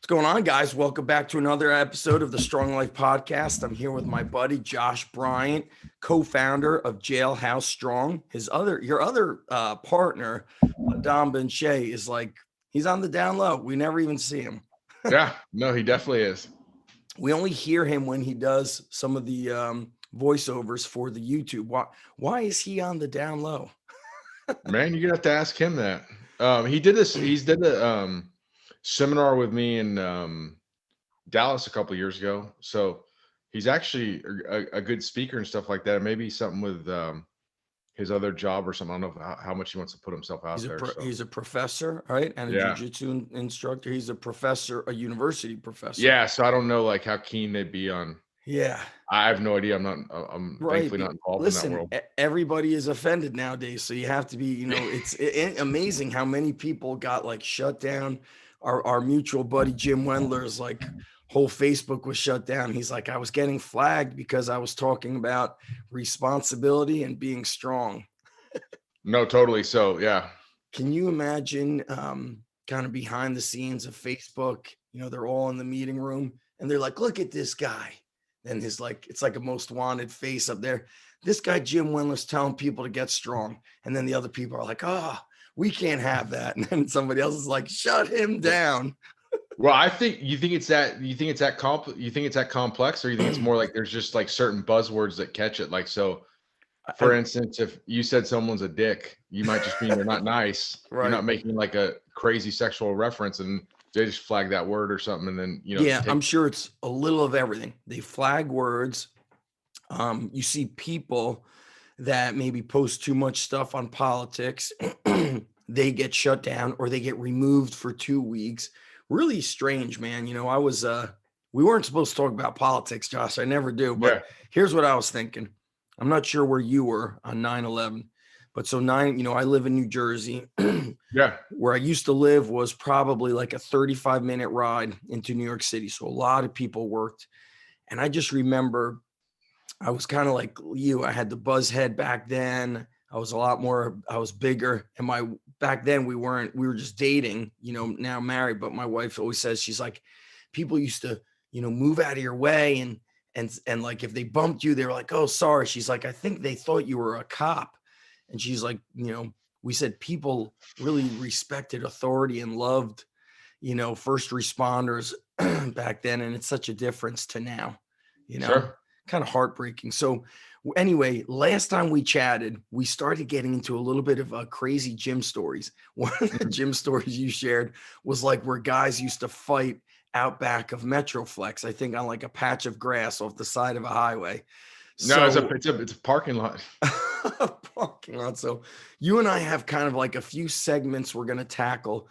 Going on, guys? Welcome back to another episode of the Strong Life Podcast. I'm here with my buddy Josh Bryant, co-founder of Jailhouse Strong. Your other partner, Don Benchay, is like he's on the down low. We never even see him. Yeah, no, he definitely is. We only hear him when he does some of the voiceovers for the YouTube. Why is he on the down low? Man, you're gonna have to ask him that. He did this. He's did a seminar with me in Dallas a couple of years ago. So he's actually a good speaker and stuff like that. Maybe something with his other job or something. I don't know how much he wants to put himself out there. He's a professor, right? And a jiu-jitsu instructor. He's a professor, a university professor. Yeah. So I don't know like how keen they'd be on. Yeah. I have no idea. I'm thankfully not involved in that world. Everybody is offended nowadays. So you have to be, it's amazing how many people got like shut down. Our mutual buddy, Jim Wendler's like whole Facebook was shut down. He's like, I was getting flagged because I was talking about responsibility and being strong. No, totally. So, yeah. Can you imagine kind of behind the scenes of Facebook? They're all in the meeting room and they're like, look at this guy. And it's like a most wanted face up there. This guy, Jim Wendler's telling people to get strong. And then the other people are like, we can't have that. And then somebody else is like, shut him down. Well, I think you think it's that complex, or you think it's more like there's just like certain buzzwords that catch it. Like, so for instance, if you said someone's a dick, you might just mean they're not nice. Right. You're not making like a crazy sexual reference, and they just flag that word or something. And then, I'm sure it's a little of everything. They flag words. You see people that maybe post too much stuff on politics. They get shut down or they get removed for 2 weeks. Really strange, man. We weren't supposed to talk about politics, Josh. I never do. But Here's what I was thinking. I'm not sure where you were on 9/11, but I live in New Jersey. Yeah. Where I used to live was probably like a 35-minute ride into New York City. So a lot of people worked. And I just remember I was kind of like you. I had the buzz head back then. I was bigger. And back then we were just dating, now married. But my wife always says, she's like, people used to, move out of your way. And like, if they bumped you, they were like, oh, sorry. She's like, I think they thought you were a cop. And she's like, we said people really respected authority and loved, first responders back then. And it's such a difference to now, Sure. Kind of heartbreaking. So anyway, last time we chatted, we started getting into a little bit of crazy gym stories. One of the gym stories you shared was like where guys used to fight out back of Metroflex, I think on like a patch of grass off the side of a highway. No, it's a parking lot. Parking lot. So you and I have kind of like a few segments we're going to tackle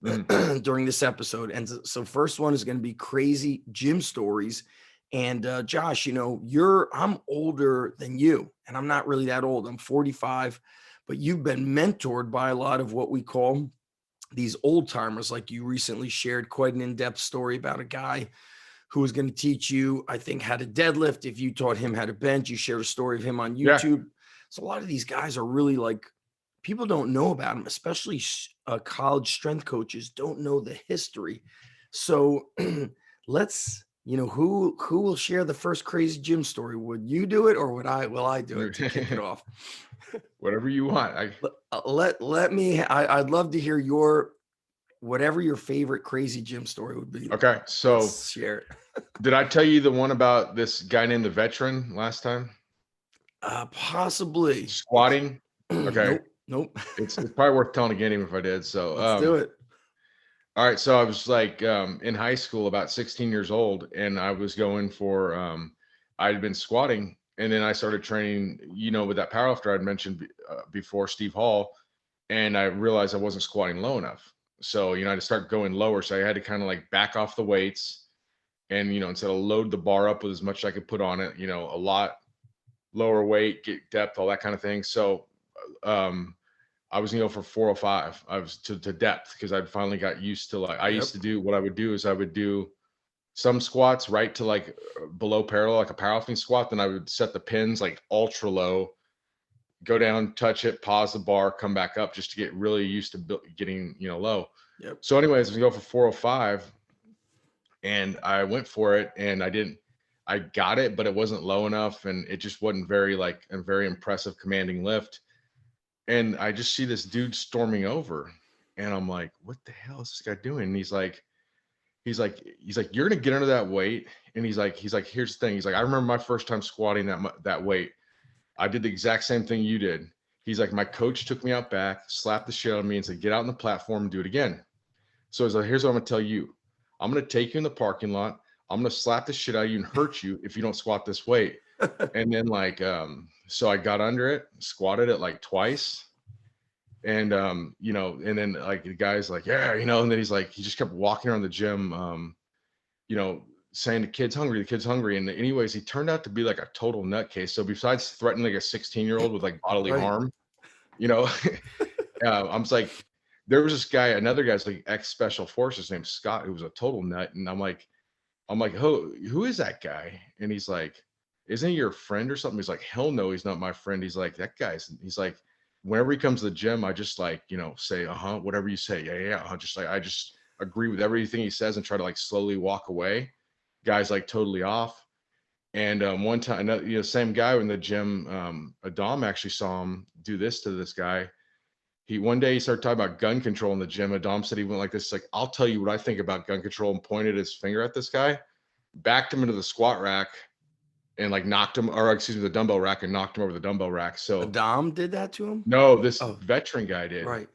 during this episode. And so first one is going to be crazy gym stories. And Josh, I'm older than you, and I'm not really that old. I'm 45, but you've been mentored by a lot of what we call these old timers. Like you recently shared quite an in-depth story about a guy who was going to teach you, I think, how to deadlift. If you taught him how to bench, you shared a story of him on YouTube. Yeah. So a lot of these guys are really like, people don't know about them, especially college strength coaches don't know the history. So let's, who will share the first crazy gym story? Would you do it or will I do it to kick it off? Whatever you want. I'd love to hear whatever your favorite crazy gym story would be. Okay. So let's share it. Did I tell you the one about this guy named the Veteran last time? Possibly. Squatting. Okay. Nope. It's probably worth telling again, even if I did. So let's do it. All right. So I was like in high school, about 16 years old, and I was going for, I'd been squatting, and then I started training, with that powerlifter I'd mentioned before, Steve Hall, and I realized I wasn't squatting low enough. So, I had to start going lower. So I had to kind of like back off the weights and, instead of load the bar up with as much as I could put on it, a lot lower weight, get depth, all that kind of thing. So, I was going to go for 405. I was to depth because I'd finally got used to I used to do, what I would do is I would do some squats right to like below parallel, like a powerlifting squat. Then I would set the pins like ultra low, go down, touch it, pause the bar, come back up just to get really used to getting, low. Yep. So anyways, we go for 405 and I went for it, and I got it, but it wasn't low enough, and it just wasn't very like a very impressive commanding lift. And I just see this dude storming over, and I'm like, what the hell is this guy doing? And he's like, you're gonna get under that weight. And he's like, here's the thing. He's like, I remember my first time squatting that weight. I did the exact same thing you did. He's like, my coach took me out back, slapped the shit out of me, and said, get out on the platform and do it again. So he's like, here's what I'm gonna tell you. I'm gonna take you in the parking lot. I'm gonna slap the shit out of you and hurt you if you don't squat this weight. And then so I got under it, squatted it like twice. And and then like the guy's like, yeah, and then he just kept walking around the gym, saying the kid's hungry, the kid's hungry. And anyways, he turned out to be like a total nutcase. So besides threatening like a 16-year-old with like bodily Right. harm, I'm just like, there was this guy, another guy's like ex-special forces named Scott, who was a total nut. And I'm like, who is that guy? And he's like, isn't he your friend or something? He's like, hell no, he's not my friend. He's like, he's like, whenever he comes to the gym, I just like, say, whatever you say. Yeah. I just agree with everything he says and try to like slowly walk away. Guy's like totally off. And one time, same guy in the gym, Adam actually saw him do this to this guy. One day he started talking about gun control in the gym. Adam said he went like this, like, I'll tell you what I think about gun control, and pointed his finger at this guy, backed him into the squat rack, and like knocked him, or excuse me, the dumbbell rack, and knocked him over the dumbbell rack. So Adam did that to him? no, this Oh, veteran guy did. right.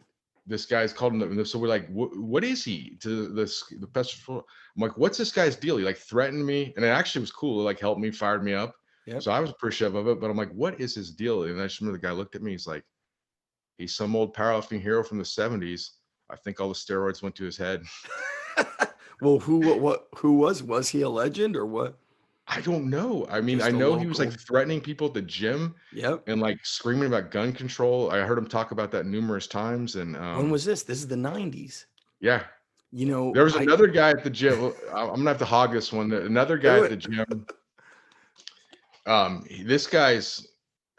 This guy's called him. So we're like, what is he to the festival? I'm like, what's this guy's deal? He like threatened me, and it actually was cool. It like helped me, fired me up. Yep. So I was appreciative of it, but I'm like, what is his deal? And I just remember the guy looked at me. He's like, he's some old powerlifting hero from the 70s. I think all the steroids went to his head. Well, who was he a legend or what? I don't know. I mean, Just I a know he was like local. threatening people at the gym Yep. and like screaming about gun control. I heard him talk about that numerous times. And When was this? This is the 90s. yeah, You know, there was another guy at the gym. I'm gonna have to hog this one. Another guy Do at the it. gym. This guy's,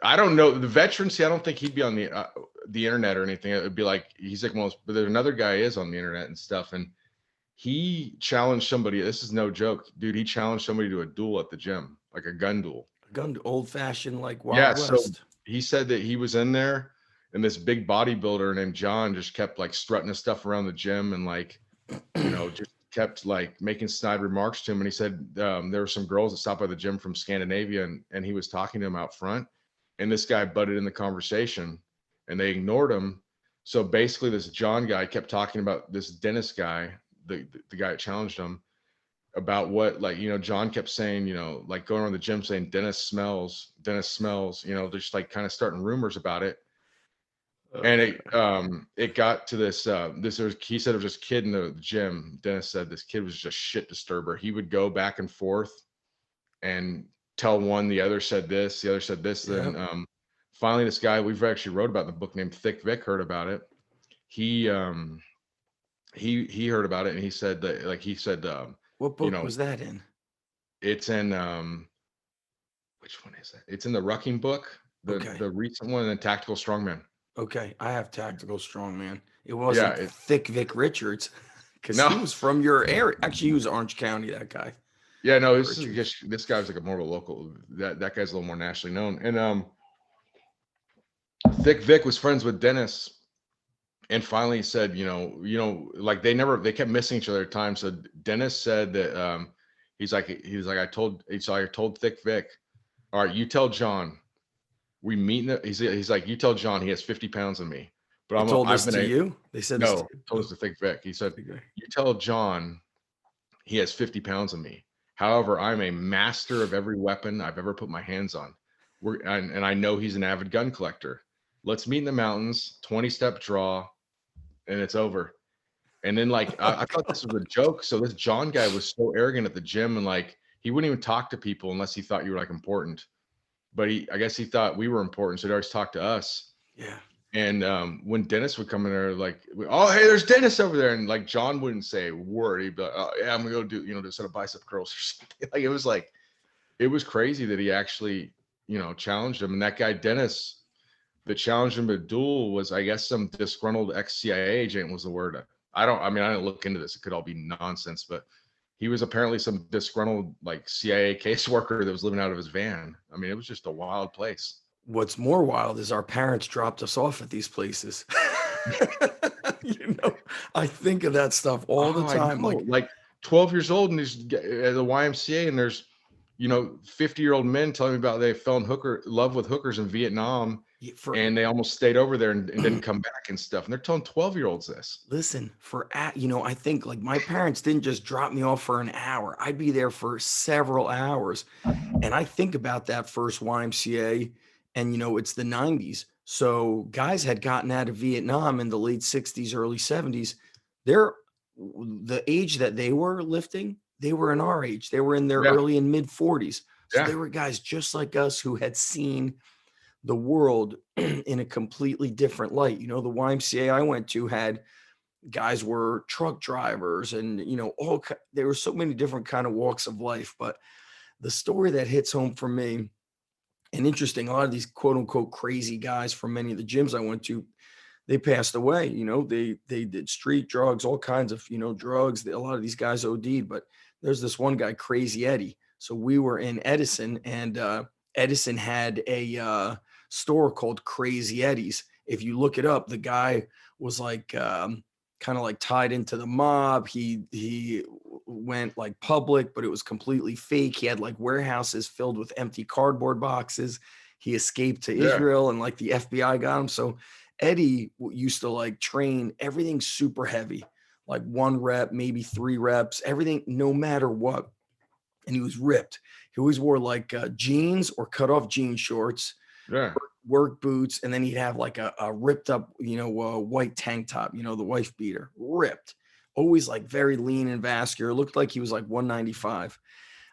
I don't know, the veterans. See, I don't think he'd be on the internet or anything. It would be like he's like most, but there's another guy is on the internet and stuff, and he challenged somebody. This is no joke, dude. He challenged somebody to a duel at the gym, like a gun duel. Old fashioned, like Yeah. Wild So West. he said that he was in there, and this big bodybuilder named John just kept like strutting his stuff around the gym and like, just kept like making snide remarks to him. And he said there were some girls that stopped by the gym from Scandinavia, and he was talking to them out front, and this guy butted in the conversation, and they ignored him. So basically, this John guy kept talking about this Dennis guy, the guy that challenged him, about what, like, John kept saying, like going around the gym saying Dennis smells, just like kind of starting rumors about it. And it got to this he said it was this kid in the gym. Dennis said this kid was just shit disturber. He would go back and forth and tell one, the other said this, the other said this. Yep. Then finally this guy we've actually wrote about in the book named Thick Vic heard about it. He heard about it, and he said that, like, What book was that in? it's in which one is that? It's in the Rucking book, Okay. the recent one, and Tactical Strongman. Okay, I have Tactical Strongman. It Yeah, wasn't Thick Vic Richards, because he no, was from your area. Actually, he was Orange County, that guy. yeah, no, Richards. this guy's like a more of a local. That guy's a little more nationally known. And Thick Vic was friends with Dennis, and finally he said, like they kept missing each other at times. So Dennis said that I told Thick Vic, all right, you tell John, we meet he's like, you tell John he has 50 pounds of me. But They told I've this been to a, you? They said this no, to you? told us to Thick Vic. He said, Okay. you tell John he has 50 pounds of me. However, I'm a master of every weapon I've ever put my hands on. And I know he's an avid gun collector. Let's meet in the mountains, 20-step draw, and it's over. And then like I thought this was a joke. So this John guy was so arrogant at the gym, and like he wouldn't even talk to people unless he thought you were like important. But I guess he thought we were important, so he'd always talk to us. Yeah. And when Dennis would come in there, like, oh, hey, there's Dennis over there, and like John wouldn't say a word. He'd be like, oh yeah, I'm gonna go do do a set of bicep curls or something. Like it was crazy that he actually challenged him. And that guy Dennis that challenged him to duel was, I guess, some disgruntled ex-CIA agent was the word. I didn't look into this. It could all be nonsense, but he was apparently some disgruntled like CIA caseworker that was living out of his van. I mean, it was just a wild place. What's more wild is our parents dropped us off at these places. You know, I think of that stuff all the Oh, I time. know. Like 12 years old and there's at the YMCA and there's 50-year-old men telling me about they fell in love with hookers in Vietnam For and they almost stayed over there and didn't come back and stuff. And they're telling 12-year-olds this. listen, I think like my parents didn't just drop me off for an hour. I'd be there for several hours. And I think about that first YMCA, and it's the 90s. So guys had gotten out of Vietnam in the late 60s, early 70s. They're the age that they were lifting, they were in our age. They were in their Yeah. early and mid 40s. So Yeah. they were guys just like us who had seen the world in a completely different light. The YMCA I went to had guys were truck drivers and there were so many different kind of walks of life. But the story that hits home for me, and interesting, a lot of these quote unquote crazy guys from many of the gyms I went to, they passed away. They did street drugs, all kinds of drugs. A lot of these guys OD'd, but there's this one guy, Crazy Eddie. So we were in Edison, and Edison had a store called Crazy Eddie's. If you look it up, the guy was like kind of like tied into the mob. He went like public, but it was completely fake. He had like warehouses filled with empty cardboard boxes. He escaped to Yeah. Israel, and like the FBI got him. So Eddie used to like train everything super heavy, like 1 rep, maybe 3 reps, everything, no matter what. And he was ripped. He always wore like jeans or cut off jean shorts, Yeah. work boots, and then he'd have like a ripped up, white tank top, the wife beater, ripped. Always like very lean and vascular. Looked like he was like 195.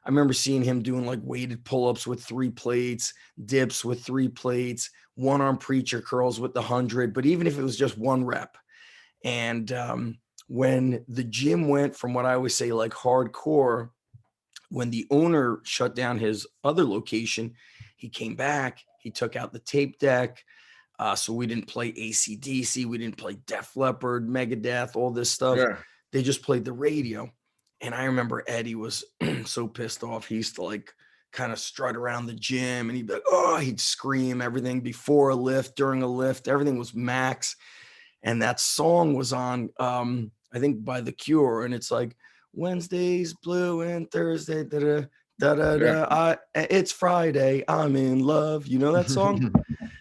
I remember seeing him doing like weighted pull-ups with 3 plates, dips with 3 plates, one-arm preacher curls with the 100, but even if it was just 1 rep. And when the gym went from what I always say like hardcore, when the owner shut down his other location, he came back, he took out the tape deck. So we didn't play AC/DC, we didn't play Def Leppard, Megadeth, all this stuff. Yeah. They just played the radio. And I remember Eddie was so pissed off. He used to like kind of strut around the gym and he'd be like, oh, he'd scream everything before a lift, during a lift, everything was max. And that song was on, I think by The Cure. And it's like, Wednesday's blue and Thursday, da da da da Yeah. da. It's Friday, I'm in love. You know that song?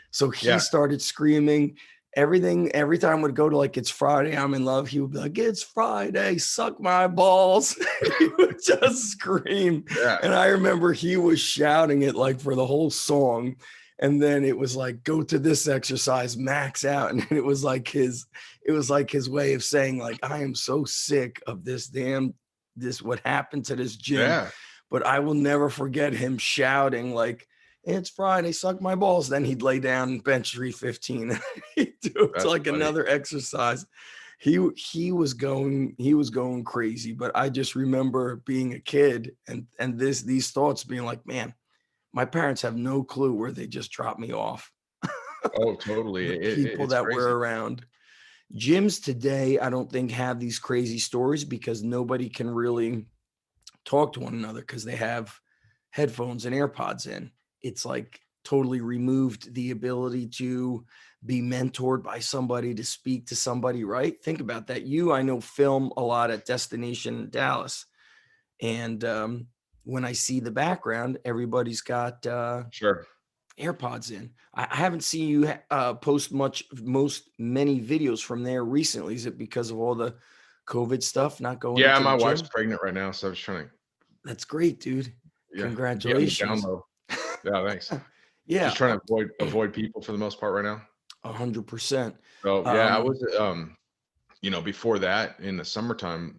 So he Yeah. started screaming everything. Every time would go to like, it's Friday, I'm in love. He would be like, it's Friday, suck my balls. He would just scream. Yeah. And I remember he was shouting it like for the whole song. And then it was like, go to this exercise, max out. And it was like his way of saying like, I am so sick of this what happened to this gym. Yeah. But I will never forget him shouting like, it's Friday, suck my balls. Then he'd lay down and bench 315. He'd do it That's to like funny. another exercise. He was going crazy. But I just remember being a kid and these thoughts being like, man, my parents have no clue where they just dropped me off. Oh, totally. The people It's that crazy. were around. Gyms today, I don't think have these crazy stories because nobody can really talk to one another because they have headphones and AirPods in. It's like totally removed the ability to be mentored by somebody, to speak to somebody, right? Think about that. I know, film a lot at Destination Dallas. And when I see the background, everybody's got Sure. AirPods in. I haven't seen you post many videos from there recently. Is it because of all the COVID stuff, not going Yeah, into the my wife's gym? pregnant right now, so I was trying to, That's great, dude. yeah, be on the down Congratulations. low. Yeah, thanks. Yeah, Just trying to avoid people for the most part right now. 100%. So yeah, I Um, was before that in the summertime,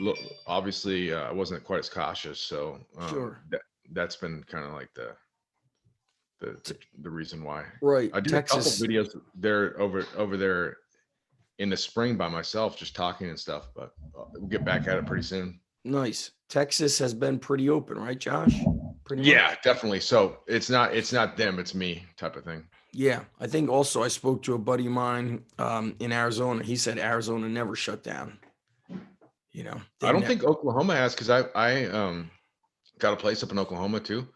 look, obviously I wasn't quite as cautious. So sure. that's been kind of like the reason why. Right. I did a couple Texas. videos there over there in the spring by myself, just talking and stuff, but we'll get back at it pretty soon. Nice. Texas has been pretty open, right, Josh? Pretty much. Yeah, definitely. So it's not them, it's me type of thing. Yeah. I think also I spoke to a buddy of mine in Arizona. He said Arizona never shut down. They I don't ne think Oklahoma has, because I got a place up in Oklahoma too,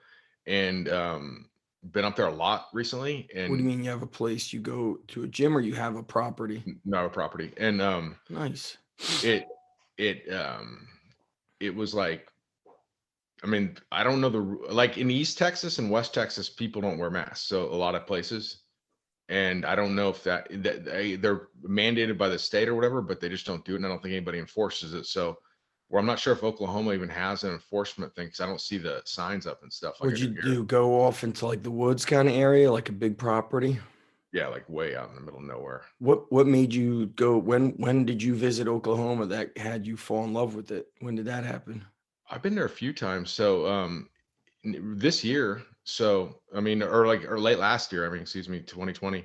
and been up there a lot recently, What do you and mean you have a place? You go to a gym or you have a property? not a property, and Nice. it it it was like, I mean, I don't know like in East Texas and West Texas, people don't wear masks, so a lot of places. And I don't know if they're mandated by the state or whatever, but they just don't do it. And I don't think anybody enforces it. So, well, I'm not sure if Oklahoma even has an enforcement thing, because I don't see the signs up and stuff like I What'd you do here. do? Go off into like the woods kind of area, like a big property? Yeah, like way out in the middle of nowhere. What made you go? When did you visit Oklahoma that had you fall in love with it? When did that happen? I've been there a few times. So, this year, so I mean, or late last year, I mean, excuse me, 2020.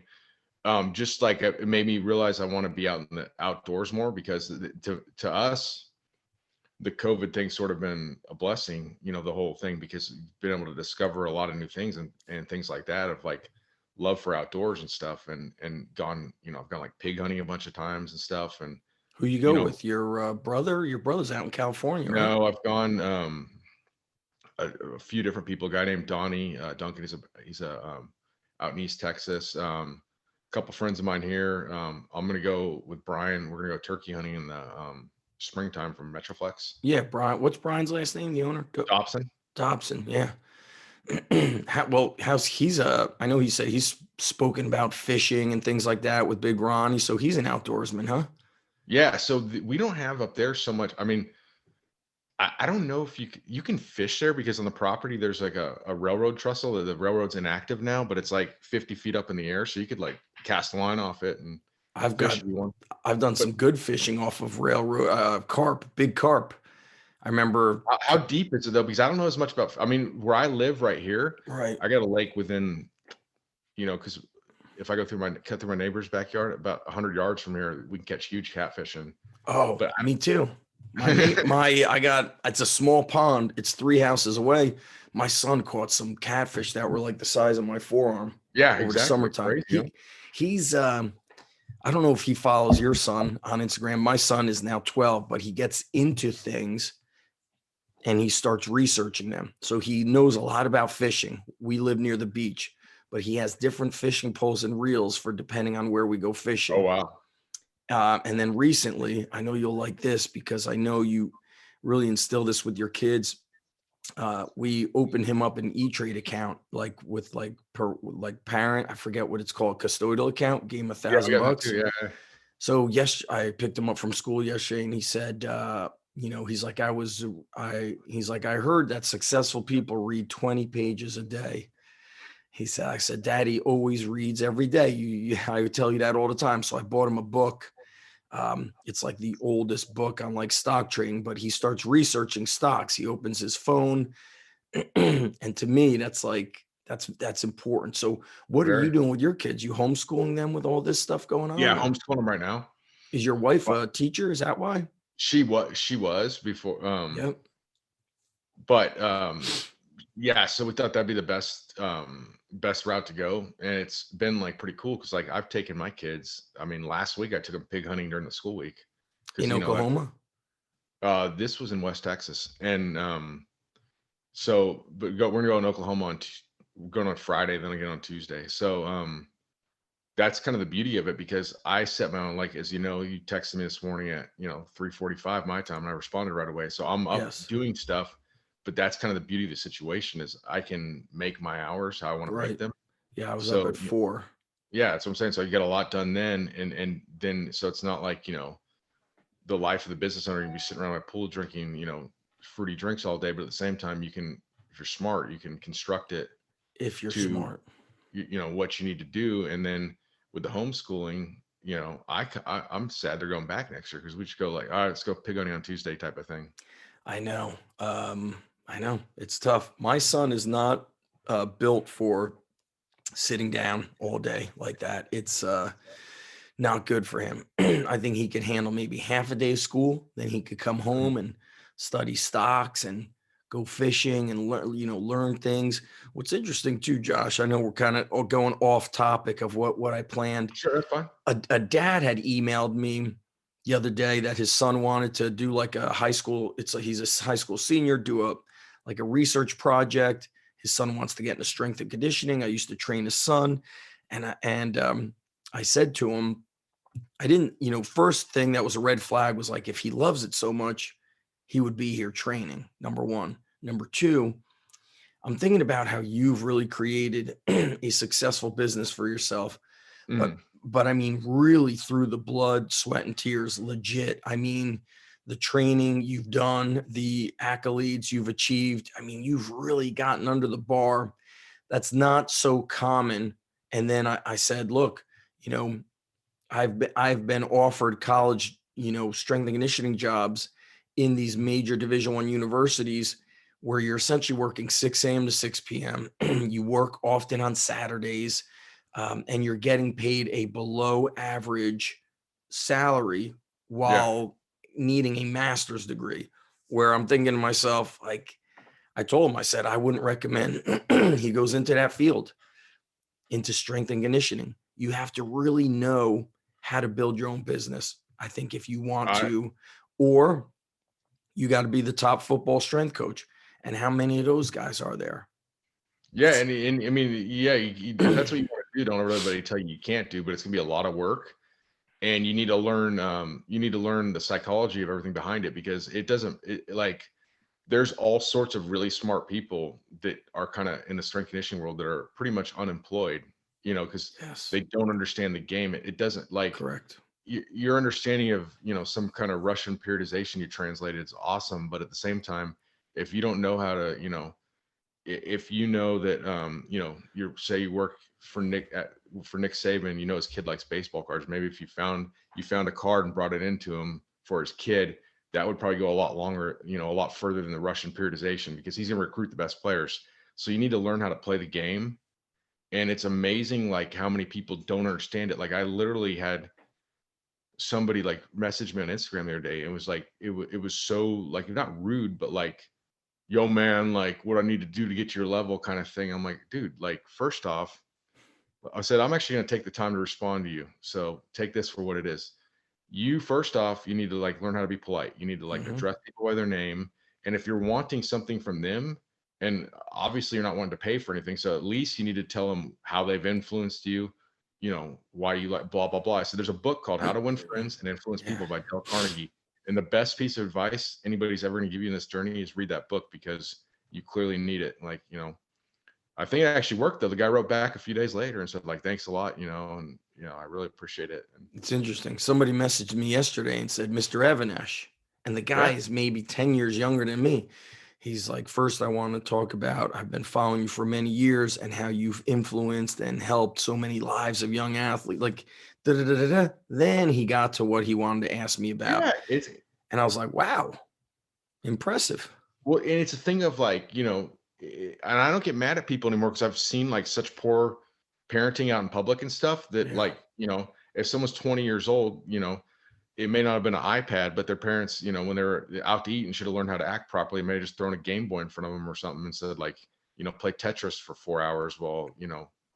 Just like it made me realize I want to be out in the outdoors more, because to us, the COVID thing's sort of been a blessing, the whole thing, because you've been able to discover a lot of new things and things like that, of like love for outdoors and stuff, and gone, I've gone like pig hunting a bunch of times and stuff. And, Who you you go know, with? Your brother? Your brother's out in California, right? no, I've gone a few different people. A guy named Donnie Duncan, he's out in East Texas. A couple friends of mine here. I'm gonna go with Brian. We're gonna go turkey hunting in the springtime from Metroflex. Yeah, Brian. What's Brian's last name? The owner? Dobson. Dobson. Yeah. How's he's I know he said he's spoken about fishing and things like that with Big Ronnie, so he's an outdoorsman, huh? Yeah, so we don't have up there so much. I mean, I don't know if you can fish there, because on the property there's like a railroad trestle. The railroad's inactive now, but it's like 50 feet up in the air, so you could like cast a line off it and I've fish got if you want. I've done But some good fishing off of railroad carp, big carp. I remember how deep is it though? Because I don't know as much about. I mean, where I live right here, right. I got a lake within, because if I cut through my neighbor's backyard, about 100 yards from here, we can catch huge catfish. And Oh, but me too. I got it's a small pond. It's 3 houses away. My son caught some catfish that were like the size of my forearm yeah, over the exactly, summertime. crazy. Huh? He's I don't know if he follows your son on Instagram. My son is now 12, but he gets into things and he starts researching them. So he knows a lot about fishing. We live near the beach, but he has different fishing poles and reels for depending on where we go Oh fishing. wow. And then recently, I know you'll like this because I know you really instill this with your kids. We opened him up an E-Trade account, like with like parent, I forget what it's called, custodial account, gave him a Yeah, we thousand got that bucks. too. Yeah. So yes, I picked him up from school yesterday, and he said, he's like, he's like, I heard that successful people read 20 pages a day. I said, Daddy always reads every day. I would tell you that all the time. So I bought him a book. It's like the oldest book on like stock trading, but he starts researching stocks. He opens his phone. And to me, that's important. So what are you Very. doing with your kids? You homeschooling them with all this stuff going Yeah, on? Or homeschooling them right now. is your wife But a teacher? Is that why? she was before. Yep. But yeah, so we thought that'd be the best route to go, and it's been like pretty cool, because like I've taken my kids. I mean, last week I took them pig hunting during the school week, because In Oklahoma? this was in West Texas. And so we're gonna go in Oklahoma we're going on Friday, then again on Tuesday. So that's kind of the beauty of it, because I set my own, like, as you know, you texted me this morning at 3:45 my time, and I responded right away. So I'm up Yes. doing stuff, but that's kind of the beauty of the situation, is I can make my hours how I want to make Right. them. Yeah, I was up So at 4. yeah, that's what I'm saying. So you get a lot done then, and then so it's not like the life of the business owner, you be sitting around my pool drinking fruity drinks all day, but at the same time, you can, if you're smart, you can construct it If you're to smart. what you need to do. And then with the homeschooling, I'm sad they're going back next year, because we just go like, all right, let's go pig hunting on Tuesday type of thing. I know. I know. It's tough. My son is not built for sitting down all day like that. It's not good for him. I think he could handle maybe half a day of school, then he could come Mhm. home and study stocks and go fishing and learn things. What's interesting too, Josh, I know we're kind of going off topic of what I planned. Sure, that's fine. A dad had emailed me the other day that his son wanted to do like a high school. He's a high school senior, do a like a research project. His son wants to get into strength and conditioning. I used to train his son, I said to him, I didn't, first thing that was a red flag was like if he loves it so much, he would be here training. Number one. Number two, I'm thinking about how you've really created a successful business for yourself, but Mhm. but I mean really through the blood, sweat and tears, legit. I mean the training you've done, the accolades you've achieved. I mean, you've really gotten under the bar. That's not so common. And then I said, look, you know, I've been offered college, strength and conditioning jobs in these major Division I universities where you're essentially working 6 a.m. to 6 p.m. You work often on Saturdays, and you're getting paid a below average salary Yeah. while needing a master's degree. Where I'm thinking to myself, like I told him, I said, I wouldn't recommend he goes into that field, into strength and conditioning. You have to really know how to build your own business. I think if you want I to, or you got to be the top football strength coach. And how many of those guys are there? Yeah, It's and I mean, yeah, if that's what you want to do, don't let everybody tell you can't do, but it's gonna be a lot of work, and you need to learn the psychology of everything behind it because it doesn't like there's all sorts of really smart people that are kind of in the strength conditioning world that are pretty much unemployed, because yes, they don't understand the game. It doesn't like correct. your understanding of some kind of Russian periodization you translated is awesome, but at the same time, if you don't know how to, if you know that you say you work for Nick Saban, his kid likes baseball cards. Maybe if you found a card and brought it into him for his kid, that would probably go a lot longer, a lot further than the Russian periodization because he's gonna recruit the best players. So you need to learn how to play the game. And it's amazing like how many people don't understand it. Like I literally had somebody like message me on Instagram the other day and was like it was so like not rude, but like yo man, like what I need to do to get to your level kind of thing. I'm like, dude, like first off, I said, I'm actually going to take the time to respond to you. So take this for what it is. You first off, you need to like learn how to be polite. You need to like Hmm. address people by their name. And if you're wanting something from them, and obviously you're not wanting to pay for anything, so at least you need to tell them how they've influenced you, why you like blah blah blah. So there's a book called How to Win Friends and Influence Yeah, People by Dale Carnegie. And the best piece of advice anybody's ever going to give you in this journey is read that book because you clearly need it. Like, I think it actually worked though. The guy wrote back a few days later and said like, thanks a lot, and I really appreciate it. And it's interesting. Somebody messaged me yesterday and said, Mr. Even-Esh. And the guy yeah, is maybe 10 years younger than me. He's like, first, I want to talk about I've been following you for many years and how you've influenced and helped so many lives of young athletes. Like, da da da da da. Then he got to what he wanted to ask me about. yeah, it's And I was like, wow, impressive. well, and it's a thing of like, and I don't get mad at people anymore because I've seen like such poor parenting out in public and stuff that Yeah. like, if someone's 20 years old, it may not have been an iPad, but their parents, when they were out to eat and should have learned how to act properly, may have just thrown a Game Boy in front of them or something and said like, play Tetris for 4 hours while,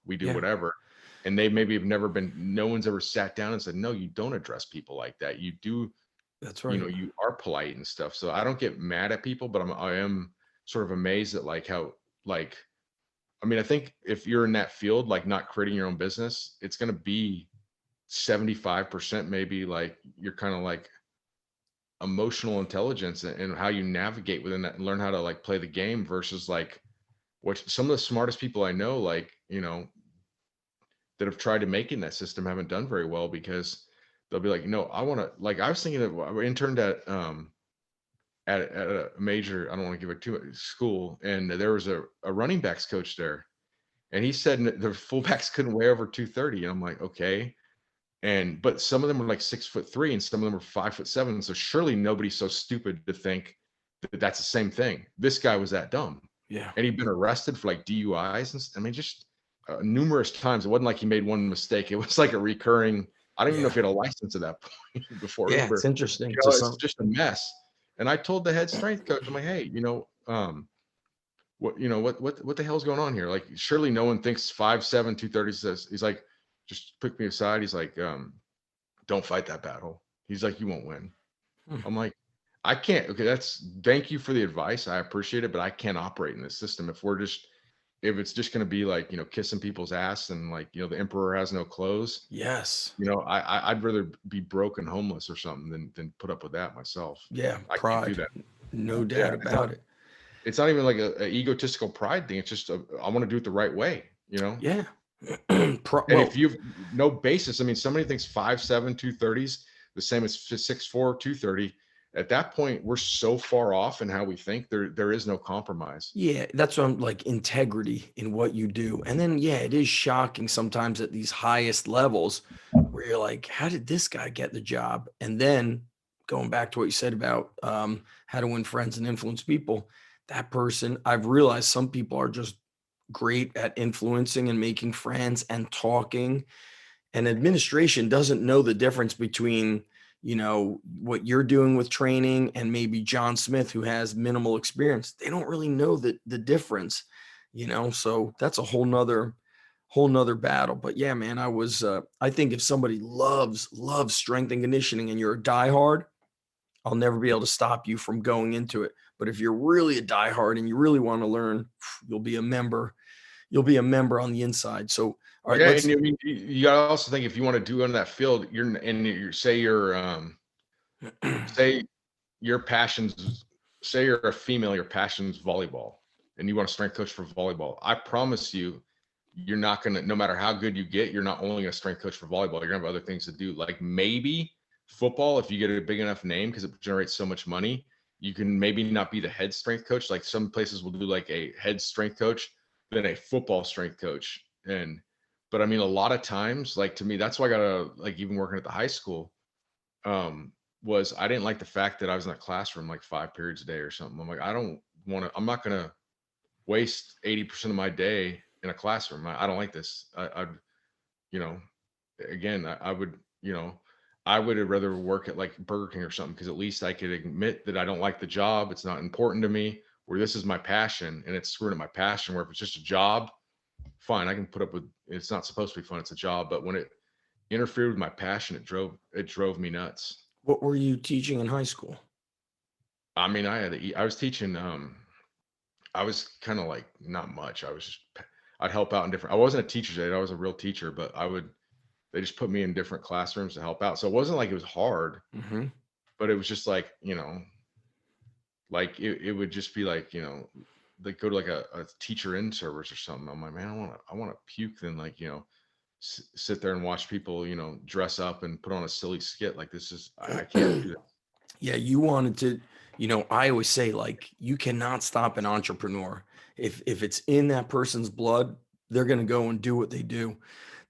we do Yeah. whatever. And they maybe have never been, no one's ever sat down and said, no, you don't address people like that. You do, That's right. you are polite and stuff. So I don't get mad at people, but I am sort of amazed at like how, like, I mean, I think if you're in that field, like not creating your own business, it's going to be 75% maybe like you're kind of like emotional intelligence and how you navigate within that and learn how to like play the game versus like what some of the smartest people I know, like, that have tried to make in that system haven't done very well because they'll be like, no, I want to like, I was thinking of, I interned at a major, I don't want to give it too much school. And there was a running backs coach there. And he said the fullbacks couldn't weigh over 230. And I'm like, okay. But some of them were like 6'3" and some of them were 5'7". So surely nobody's so stupid to think that that's the same thing. This guy was that dumb. Yeah. And he'd been arrested for like DUIs. I mean, just numerous times. It wasn't like he made one mistake. It was like a recurring, I don't even know if Yeah. he had a license at that point before Yeah. It's Uber. interesting to It's some. just a mess. And I told the head strength coach, I'm like, hey, what the hell's going on here? Like, surely no one thinks 5'7", 230 says. He's like, just took me aside. He's like, don't fight that battle. He's like, you won't win. Hmm. I'm like, I can't. Okay, thank you for the advice. I appreciate it, but I can't operate in this system if it's just going to be like, kissing people's ass and like, the emperor has no clothes. Yes. I'd rather be broke and homeless or something than put up with that myself. Yeah. I can't do Pride. that. No Yeah, doubt about it. it's not even like a egotistical pride thing. It's just I want to do it the right way. Yeah. And if Well, you've no basis, I mean, somebody thinks 5'7", 230s the same as 6'4", 230. At that point, we're so far off in how we think. There is no compromise. yeah, that's what I'm like, integrity in what you do. And then, yeah, it is shocking sometimes at these highest levels where you're like, how did this guy get the job? And then going back to what you said about how to win friends and influence people, that person, I've realized some people are just great at influencing and making friends and talking, and administration doesn't know the difference between what you're doing with training and maybe John Smith, who has minimal experience. They don't really know the difference, so that's a whole nother battle. But yeah, man, I think if somebody loves strength and conditioning and you're a diehard, I'll never be able to stop you from going into it. But if you're really a diehard and you really want to learn, you'll be a member on the inside. So all right, Yeah, and let's I mean, you gotta also think if you want to do in that field, say your passions, say you're a female, your passion's volleyball, and you want a strength coach for volleyball. I promise you, you're not gonna, no matter how good you get, you're not only gonna strength coach for volleyball. You're gonna have other things to do, like maybe football. If you get a big enough name, because it generates so much money, you can maybe not be the head strength coach. Like some places will do like a head strength coach, then a football strength coach, but I mean, a lot of times, like to me, that's why I gotta like even working at the high school. Um, was I didn't like the fact that I was in a classroom like 5 periods a day or something. I'm like, I don't want to. I'm not gonna waste 80% of my day in a classroom. I don't like this. You know, again, I would, I would have rather work at like Burger King or something because at least I could admit that I don't like the job. It's not important to me. Where this is my passion and it's screwing up my passion. Where if it's just a job, fine, I can put up with. It's not supposed to be fun. It's a job, but when it interfered with my passion, it drove me nuts. What were you teaching in high school? I mean, I was teaching. I was kind of like not much. I'd help out in different. I wasn't a teacher's aide. I was a real teacher, but They just put me in different classrooms to help out. So it wasn't like it was hard, Hmm. but it was just like like it would just be like like go to like a teacher in service or something. I'm like, man, I want to puke. Then like sit there and watch people dress up and put on a silly skit. Like this is I can't do that. Yeah, you wanted to, I always say, like, you cannot stop an entrepreneur. If it's in that person's blood, they're going to go and do what they do.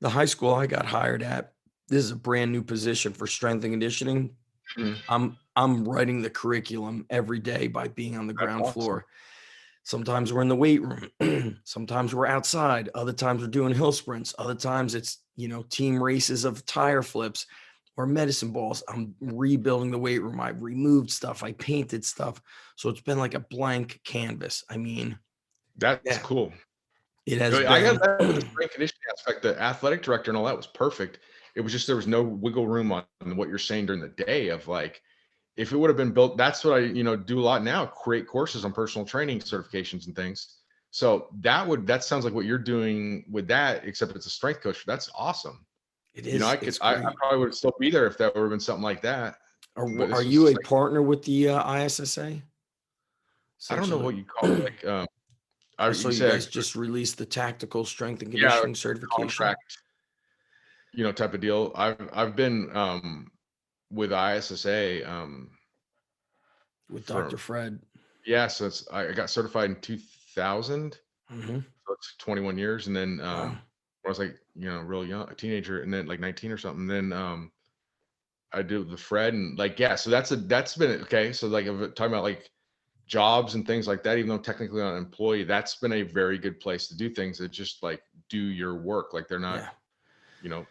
The high school I got hired at, this is a brand new position for strength and conditioning. Mhm. I'm writing the curriculum every day by being on the That's ground awesome. floor. Sometimes we're in the weight room. Sometimes we're outside. Other times we're doing hill sprints. Other times it's, team races of tire flips or medicine balls. I'm rebuilding the weight room. I've removed stuff. I painted stuff. So it's been like a blank canvas. I mean, That's yeah, cool. it has I got been. that with the strength conditioning aspect. The athletic director and all that was perfect. It was just there was no wiggle room on what you're saying during the day of like if it would have been built, that's what I, do a lot now, create courses on personal training certifications and things. So that sounds like what you're doing with that, except it's a strength coach. That's awesome. It I is. could, It's I great. probably would still be there if that would have been something like that. But Are this was you just a like, partner with the ISSA? I don't know Essentially, what you call it. Like, I saw you you say, guys just released the tactical strength and yeah, like conditioning certification contract, type of deal. I've been, with ISSA, with Dr. for, Fred. yeah. So I got certified in 2000. Hmm. So it's 21 years. And then, Wow. I was like, real young, a teenager, and then like 19 or something. Then I do the Fred and like yeah, so that's been okay. So like if talking about like jobs and things like that, even though technically I'm an employee, that's been a very good place to do things that just like do your work. Like they're not, Yeah.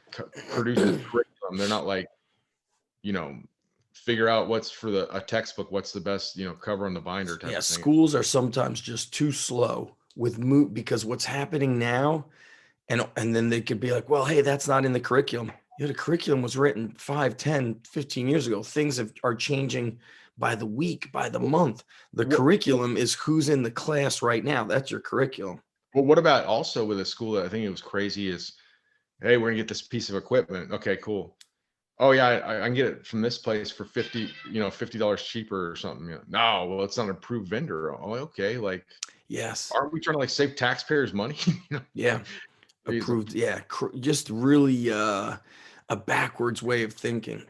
produce this curriculum. They're not like, you know, figure out what's for a textbook, what's the best, cover on the binder type Yeah, of thing. schools are sometimes just too slow with because what's happening now, and then they could be like, well, hey, that's not in the curriculum. The curriculum was written 5, 10, 15 years ago. Things are changing by the week, by the month. The What curriculum is who's in the class right now. That's your curriculum. well, what about also with a school that I think it was crazy is, hey, we're gonna get this piece of equipment. Okay, cool. Oh yeah, I can get it from this place for 50, $50 cheaper or something. No, well, it's not an approved vendor. Oh, okay. Like, Yes. aren't we trying to like save taxpayers money? Yeah. It's like, Approved. Yeah. Just really a backwards way of thinking.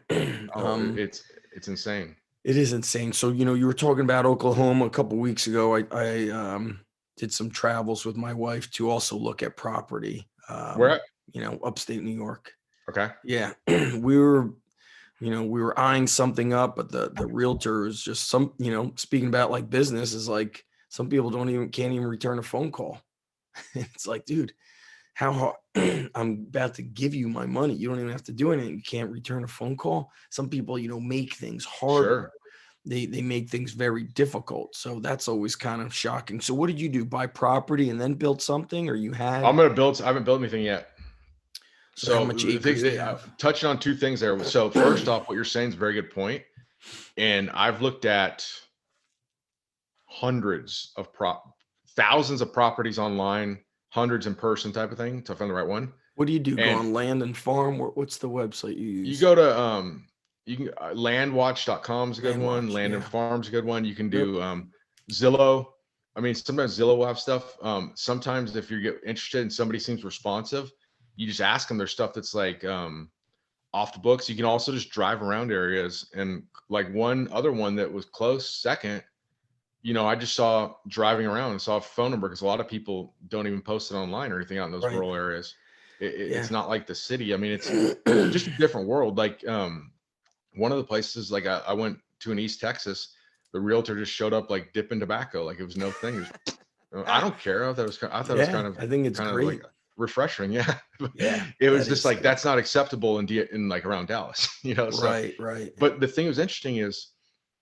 oh, it's insane. It is insane. So, you were talking about Oklahoma a couple weeks ago. I did some travels with my wife to also look at property, Where at? upstate New York. Okay. Yeah. We were eyeing something up, but the realtor is just speaking about like business is like some people can't even return a phone call. It's like, dude, how hard I'm about to give you my money. You don't even have to do anything. You can't return a phone call. Some people, make things harder. Sure. They make things very difficult. So that's always kind of shocking. So what did you do? Buy property and then build something, or you had? I haven't built anything yet. So how So much acres do you have? touching on two things there. So first off, what you're saying is a very good point. And I've looked at hundreds of thousands of properties online, hundreds in person type of thing to find the right one. What do you do? Go And on Land and Farm? What's the website you you use? go to you can landwatch.com is a good Land one, Watch. Land and Yeah. Farm's a good one. You can Yep. do Zillow. I mean, sometimes Zillow will have stuff. Sometimes if you get interested and somebody seems responsive, you just ask them their stuff that's like off the books. You can also just drive around areas, and like one other one that was close second, I just saw driving around and saw a phone number because a lot of people don't even post it online or anything out in those Right. rural areas. Yeah. It's not like the city. I mean, it's just a different world. Like one of the places, like I went to in East Texas, the realtor just showed up like dipping tobacco, like it was no thing. I don't care. I thought it was Yeah. I think it's kind of like great. refreshing. Yeah, Yeah. it was That just is. like that's not acceptable in like around Dallas, So, Right. Right. but the thing that was interesting is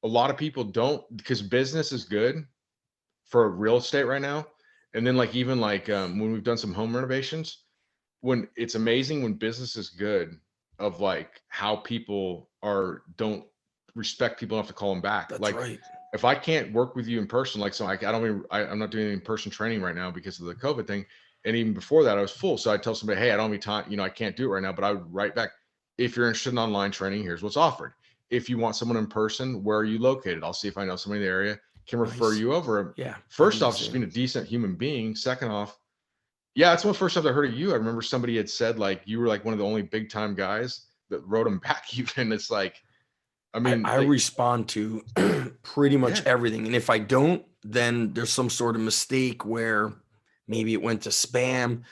a lot of people don't because business is good for real estate right now. And then like even like when we've done some home renovations, when it's amazing when business is good of like how people don't respect people enough to call them back. That's Like right. if I can't work with you in person, like so I don't even I'm not doing in-person training right now because of the COVID thing. And even before that, I was full. So I tell somebody, hey, I don't have any time, I can't do it right now, but I would write back. If you're interested in online training, here's what's offered. If you want someone in person, where are you located? I'll see if I know somebody in the area, can refer Nice. you over. Yeah. I do First the off, just same. being a decent human being. Second off, yeah, that's one first time I heard of you. I remember somebody had said like you were like one of the only big time guys that wrote them back. Even it's like, I mean, I like, respond to pretty much yeah, everything. And if I don't, then there's some sort of mistake where maybe it went to spam.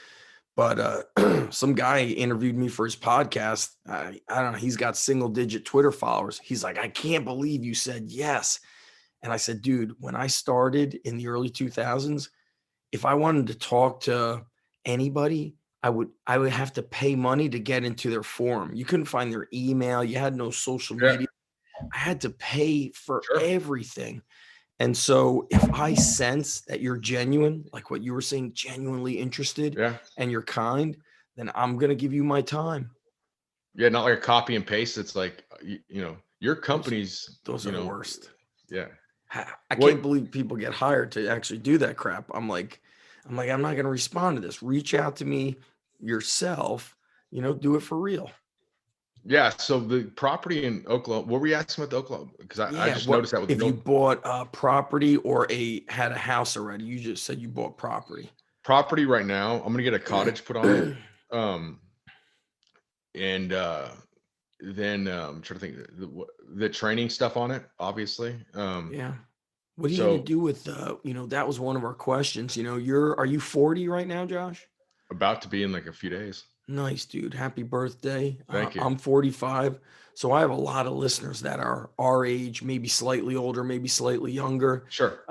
But some guy interviewed me for his podcast. I don't know. He's got single digit Twitter followers. He's like, I can't believe you said yes. And I said, dude, when I started in the early 2000s, if I wanted to talk to anybody, I would have to pay money to get into their forum. You couldn't find their email. You had no social yeah, media. I had to pay for sure, everything. And so if I sense that you're genuine, like what you were saying, genuinely interested yeah, and you're kind, then I'm going to give you my time. yeah. Not like a copy and paste. It's like your Those company's, those are the worst. yeah. I What? can't believe people get hired to actually do that crap. I'm not going to respond to this. Reach out to me yourself, do it for real. Yeah. So the property in Oklahoma. What were you asking about the Oklahoma? Because I Yeah, just what noticed that with if you real bought a property or had a house already? You just said you bought property. property right now. I'm gonna get a cottage put on it. Um, and then I'm trying to think the training stuff on it, obviously. Yeah. What are you gonna So do with that was one of our questions. Are you 40 right now, Josh? about to be in like a few days. Nice, dude. Happy birthday. Thank you. I'm 45. So I have a lot of listeners that are our age, maybe slightly older, maybe slightly younger. Sure.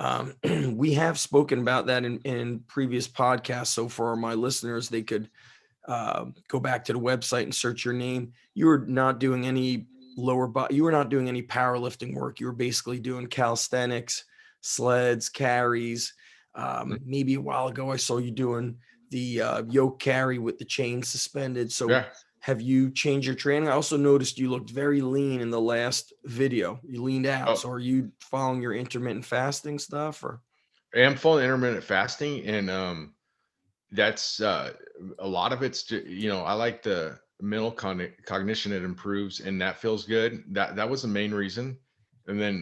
We have spoken about that in previous podcasts. So for my listeners, they could go back to the website and search your name. You were not doing any lower body, you were not doing any powerlifting work. You were basically doing calisthenics, sleds, carries. Mm, Maybe a while ago, I saw you doing the yoke carry with the chain suspended. So yeah. Have you changed your training? I also noticed you looked very lean in the last video. You leaned out. Oh, So are you following your intermittent fasting stuff or? I am following intermittent fasting, and that's a lot of it's I like the mental cognition it improves, and that feels good. That was the main reason. And then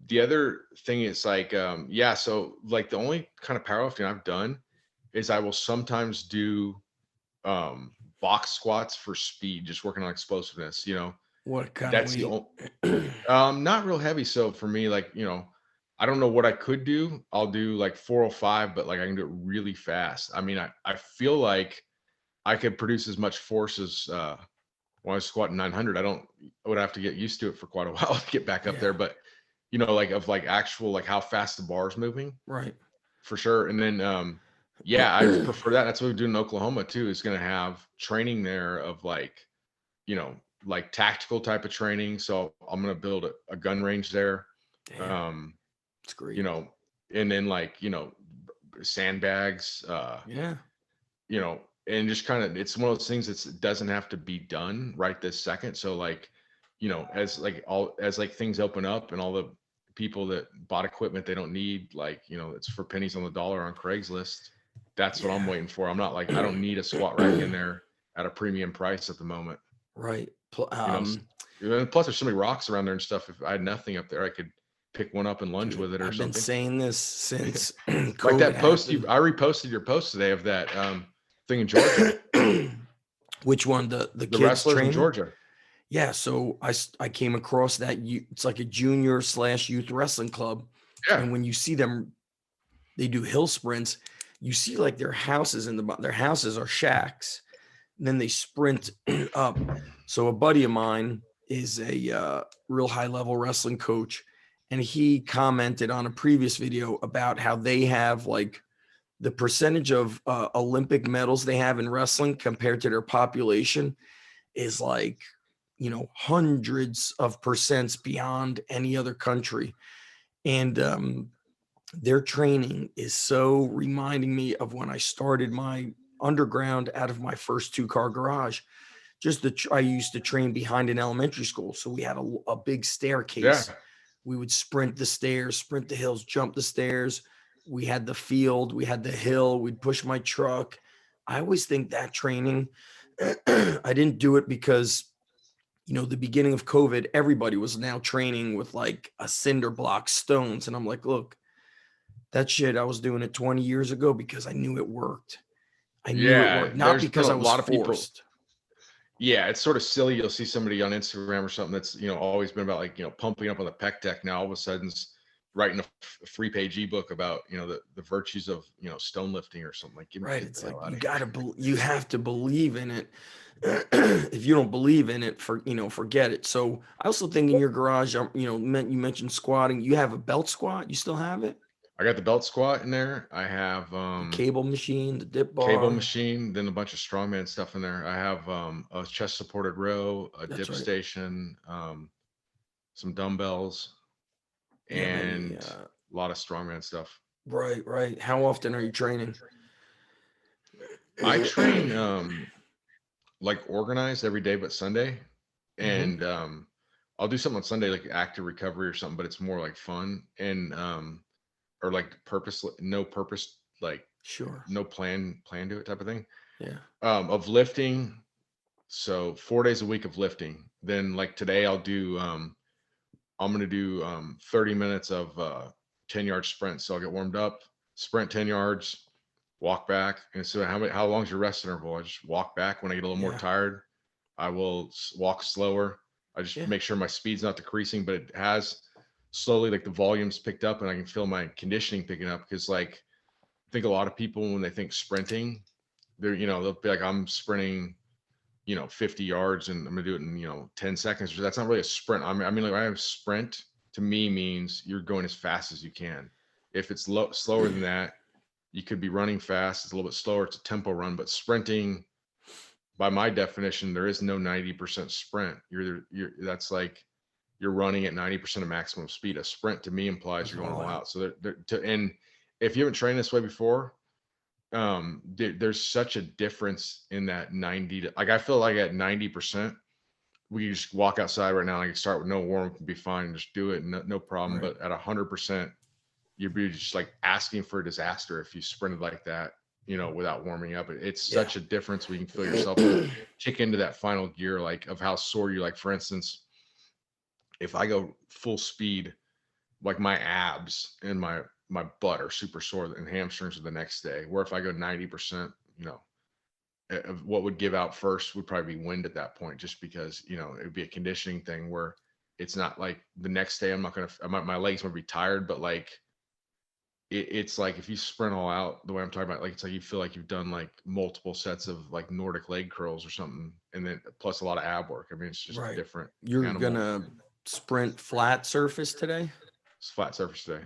the other thing is like yeah, so like the only kind of powerlifting I've done is I will sometimes do um box squats for speed, just working on explosiveness, What kind of that's the weight? only not real heavy. So for me, like, I don't know what I could do. I'll do like 405, but like I can do it really fast. I mean, I feel like I could produce as much force as when I was squatting 900. I would have to get used to it for quite a while to get back up Yeah, there. But like of like actual like how fast the bar is moving right. for sure. And then yeah, I prefer that. That's what we do in Oklahoma too, is gonna have training there of like, you know, like tactical type of training. So I'm gonna build a gun range there. Damn, Um, it's you great. know, and then like, sandbags, Yeah, and just kind of it's one of those things that doesn't have to be done right this second. So like, as like things open up and all the people that bought equipment they don't need, like, it's for pennies on the dollar on Craigslist. That's what I'm yeah. waiting for. I'm not like I don't need a squat rack in there at a premium price at the moment. Right. You know, s- and plus there's so many rocks around there and stuff. If I had nothing up there, I could pick one up and lunge Dude, with it or I've been something. saying this since Like COVID that post happened. I reposted your post today of that thing in Georgia, Which one? The the kids wrestlers in training? Georgia. Yeah. So I came across that it's like a junior slash youth wrestling club. Yeah, And when you see them, they do hill sprints. You see like their houses their houses are shacks. And then they sprint up. So a buddy of mine is a real high level wrestling coach, and he commented on a previous video about how they have like the percentage of Olympic medals they have in wrestling compared to their population is like, hundreds of percents beyond any other country. And their training is so reminding me of when I started my underground out of my first 2-car garage. I used to train behind an elementary school. So we had a big yeah, staircase. We would sprint the stairs, sprint the hills, jump the stairs. We had the field, we had the hill, we'd push my truck. I always think that training, I didn't do it because, the beginning of COVID, everybody was now training with like a cinder block stones. And I'm like, look, that shit, I was doing it 20 years ago because I knew it worked. I knew it yeah. worked, not There's been because a I was lot of people. forced. Yeah, it's sort of silly. You'll see somebody on Instagram or something that's always been about like pumping up on the pec deck. Now all of a sudden's writing a 3-page ebook about the virtues of stone lifting or something. Like Right. get It's the like hell out you of here. you have to believe in it. If you don't believe in it, forget it. So I also think in your garage, you mentioned squatting. You have a belt squat. You still have it? I got the belt squat in there. I have The cable machine, the dip cable bar. machine, then a bunch of strongman stuff in there. I have a chest supported row, a That's dip right. station, some dumbbells, You have any? and a lot of strongman stuff. Right, right. How often are you training? I train like organized every day but Sunday. Hmm. And I'll do something on Sunday like active recovery or something, but it's more like fun and or like purpose, no purpose, like Sure. no plan to it type of thing. Yeah. Of lifting. So 4 days a week of lifting. Then like today I'm gonna do 30 minutes of 10-yard sprint. So I'll get warmed up, sprint 10 yards, walk back. And so how long is your rest interval? I just walk back. When I get a little more Yeah. tired, I will walk slower. I just Yeah. make sure my speed's not decreasing, but it has slowly like the volume's picked up and I can feel my conditioning picking up. Because like I think a lot of people when they think sprinting, they'll be like, I'm sprinting 50 yards and I'm gonna do it in 10 seconds. That's not really a sprint. I mean like I have sprint to me means you're going as fast as you can. If it's slower than that, you could be running fast. It's a little bit slower. It's a tempo run, but sprinting, by my definition, there is no 90% sprint. That's like you're running at 90% of maximum speed. A sprint to me implies That's you're going all all out. out. So and if you haven't trained this way before, there's such a difference in that 90 to, like, I feel like at 90%, we can just walk outside right now and I can start with no warm, can be fine, and just do it, no problem. Right. But at 100%, you'd be just like asking for a disaster if you sprinted like that, without warming up. It's Yeah. such a difference when you can feel yourself kick into that final gear, like of how sore you, like, for instance, if I go full speed, like my abs and my butt are super sore and hamstrings are the next day. Where if I go 90%, of what would give out first would probably be wind at that point, just because, it would be a conditioning thing where it's not like the next day I'm not going to, my legs might be tired, but like, it's like if you sprint all out the way I'm talking about, like, it's like you feel like you've done like multiple sets of like Nordic leg curls or something, and then plus a lot of ab work. I mean, it's just a Right. different You're animal. gonna sprint flat surface today? It's flat surface today.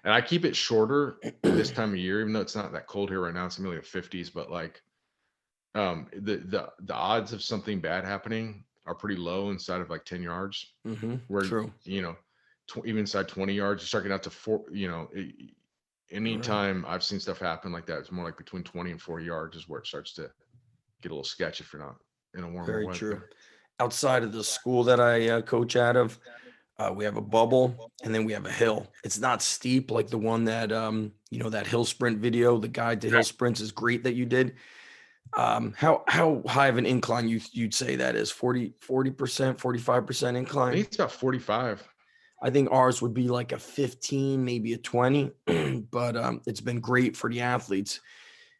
And I keep it shorter this time of year, even though it's not that cold here right now. It's only the 50s, but like, the odds of something bad happening are pretty low inside of like 10 yards, where, True. even inside 20 yards, you start getting out to four, Right. anytime I've seen stuff happen like that, it's more like between 20 and 40 yards is where it starts to get a little sketchy if you're not in a warmer Very true. weather. Outside of the school that I coach out of, we have a bubble and then we have a hill. It's not steep like the one that that hill sprint video, the guide to hill sprints is great that you did. How high of an incline you'd say that is? 40%, 45% I incline? think it's about 45. I think ours would be like a 15, maybe a 20, but it's been great for the athletes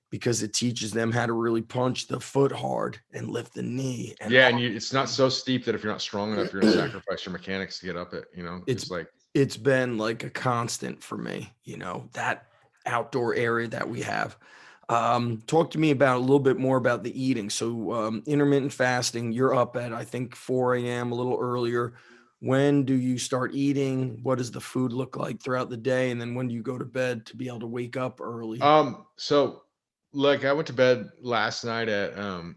because it teaches them how to really punch the foot hard and lift the knee and Yeah, and it's not so steep that if you're not strong enough, you're gonna sacrifice your mechanics to get up it. it's Just like, it's been like a constant for me, that outdoor area that we have. Talk to me about a little bit more about the eating. So intermittent fasting, you're up at I think 4 a.m. a little earlier. When do you start eating? What does the food look like throughout the day? And then when do you go to bed to be able to wake up early? so like I went to bed last night at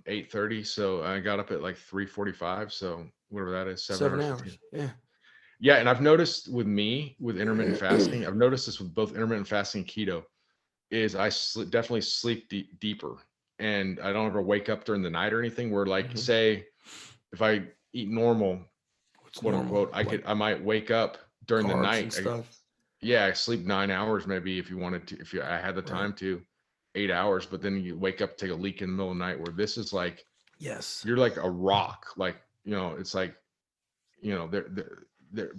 8:30, so I got up at like 3:45, so whatever that is, 7 7 hours, 15. hours. Yeah. Yeah, and I've noticed with me with intermittent fasting, I've noticed this with both intermittent fasting and keto, is I definitely sleep deeper, and I don't ever wake up during the night or anything. Where, like, Mhm. say if I eat normal, What's quote normal? unquote, Like I might wake up during the carbs night. and stuff. Yeah, I sleep 9 hours maybe if you wanted to, if I had the Right. time to, 8 hours, but then you wake up, take a leak in the middle of the night. Where this is like Yes. you're like a rock, like, it's like,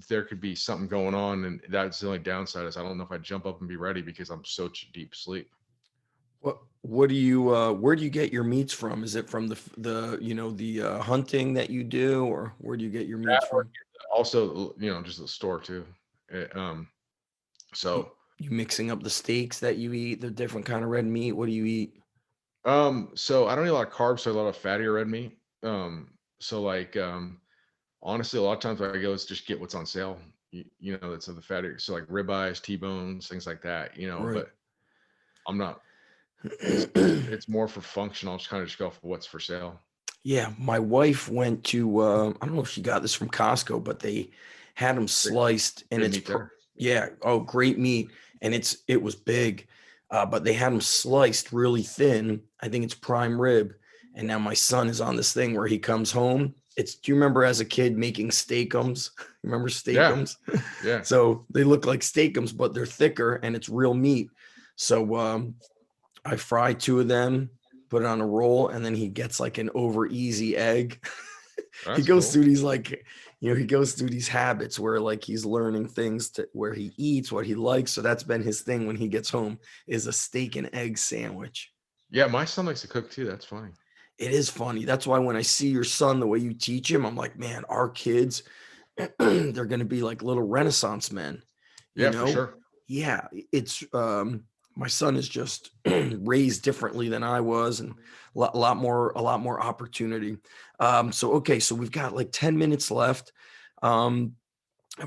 there could be something going on, and that's the only downside is I don't know if I jump up and be ready because I'm such deep sleep. What do you where do you get your meats from? Is it from the hunting that you do, or where do you get your meats That, or from? also, just the store too. Eh, You, so you mixing up the steaks that you eat, the different kind of red meat. What do you eat? so I don't eat a lot of carbs, so a lot of fattier red meat. So like, honestly, a lot of times what I go is just get what's on sale. That's of the fattier, so like ribeyes, T-bones, things like that. Right. But I'm not. It's more for functional. I'll just kind of just go for what's for sale. Yeah, my wife went to I don't know if she got this from Costco, but they had them Great, sliced and good meat there. yeah, oh great meat and it was big. But they had them sliced really thin. I think it's prime rib. And now my son is on this thing where he comes home. Do you remember as a kid making steakums? Remember Yeah, steakums? yeah. So they look like steakums, but they're thicker and it's real meat. So I fry two of them, put it on a roll, and then he gets like an over easy egg. He That's goes cool. through these he goes through these habits where like he's learning things to where he eats what he likes. So that's been his thing when he gets home is a steak and egg sandwich. Yeah, my son likes to cook too. That's funny. It is funny. That's why when I see your son, the way you teach him, I'm like, man, our kids, they're going to be like little Renaissance men, you Yeah, for know? sure. Yeah, it's my son is just raised differently than I was and a lot more opportunity. So okay, so we've got like 10 minutes left. Um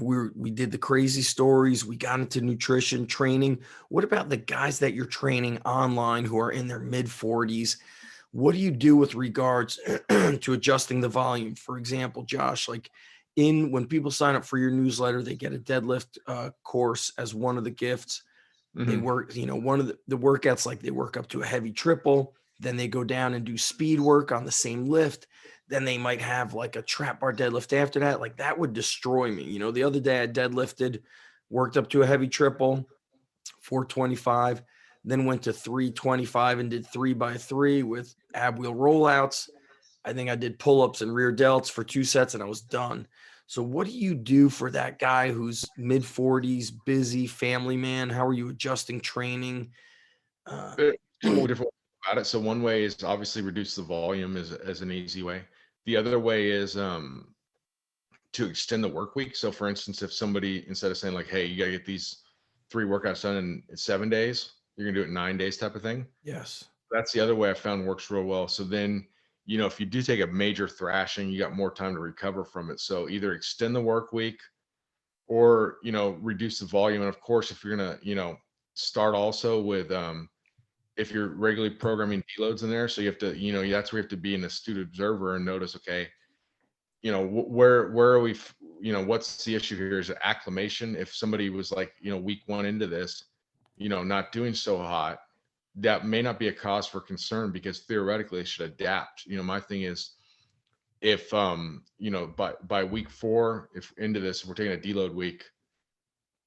we did the crazy stories, we got into nutrition training. What about the guys that you're training online who are in their mid 40s? What do you do with regards to adjusting the volume? For example, Josh, like in when people sign up for your newsletter, they get a deadlift course as one of the gifts. They Hmm. work, one of the workouts, like they work up to a heavy triple, then they go down and do speed work on the same lift. Then they might have like a trap bar deadlift after that. Like that would destroy me. The other day I deadlifted, worked up to a heavy triple, 425, then went to 325 and did 3x3 with ab wheel rollouts. I think I did pull-ups and rear delts for 2 sets and I was done. So what do you do for that guy who's mid 40s, busy family man? How are you adjusting training? Uh, There's a couple of different ways about it. So one way is obviously reduce the volume as an easy way. The other way is to extend the work week. So for instance, if somebody, instead of saying like, hey, you gotta get these 3 workouts done in 7 days, you're gonna do it in 9 days type of thing. yes. That's the other way I found works real well. So then, if you do take a major thrashing, you got more time to recover from it. So either extend the work week or, reduce the volume. And of course, if you're gonna, start also with if you're regularly programming deloads in there, so you have to, that's where you have to be an astute observer and notice, okay, where are we, what's the issue here? Is it acclimation? If somebody was like, week one into this, not doing so hot, that may not be a cause for concern because theoretically they should adapt. My thing is if by week 4, if into this, if we're taking a deload week,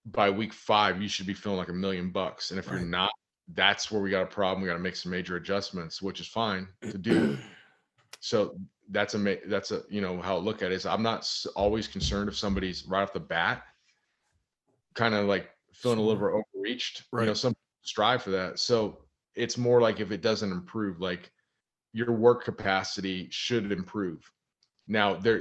by week 5, you should be feeling like $1,000,000. And if you're Right. not, that's where we got a problem. We got to make some major adjustments, which is fine to do. So that's a how I look at it is I'm not always concerned if somebody's right off the bat kind of like feeling a little Sure. bit overreached. Right. Some strive for that. So it's more like if it doesn't improve, like your work capacity should improve. Now there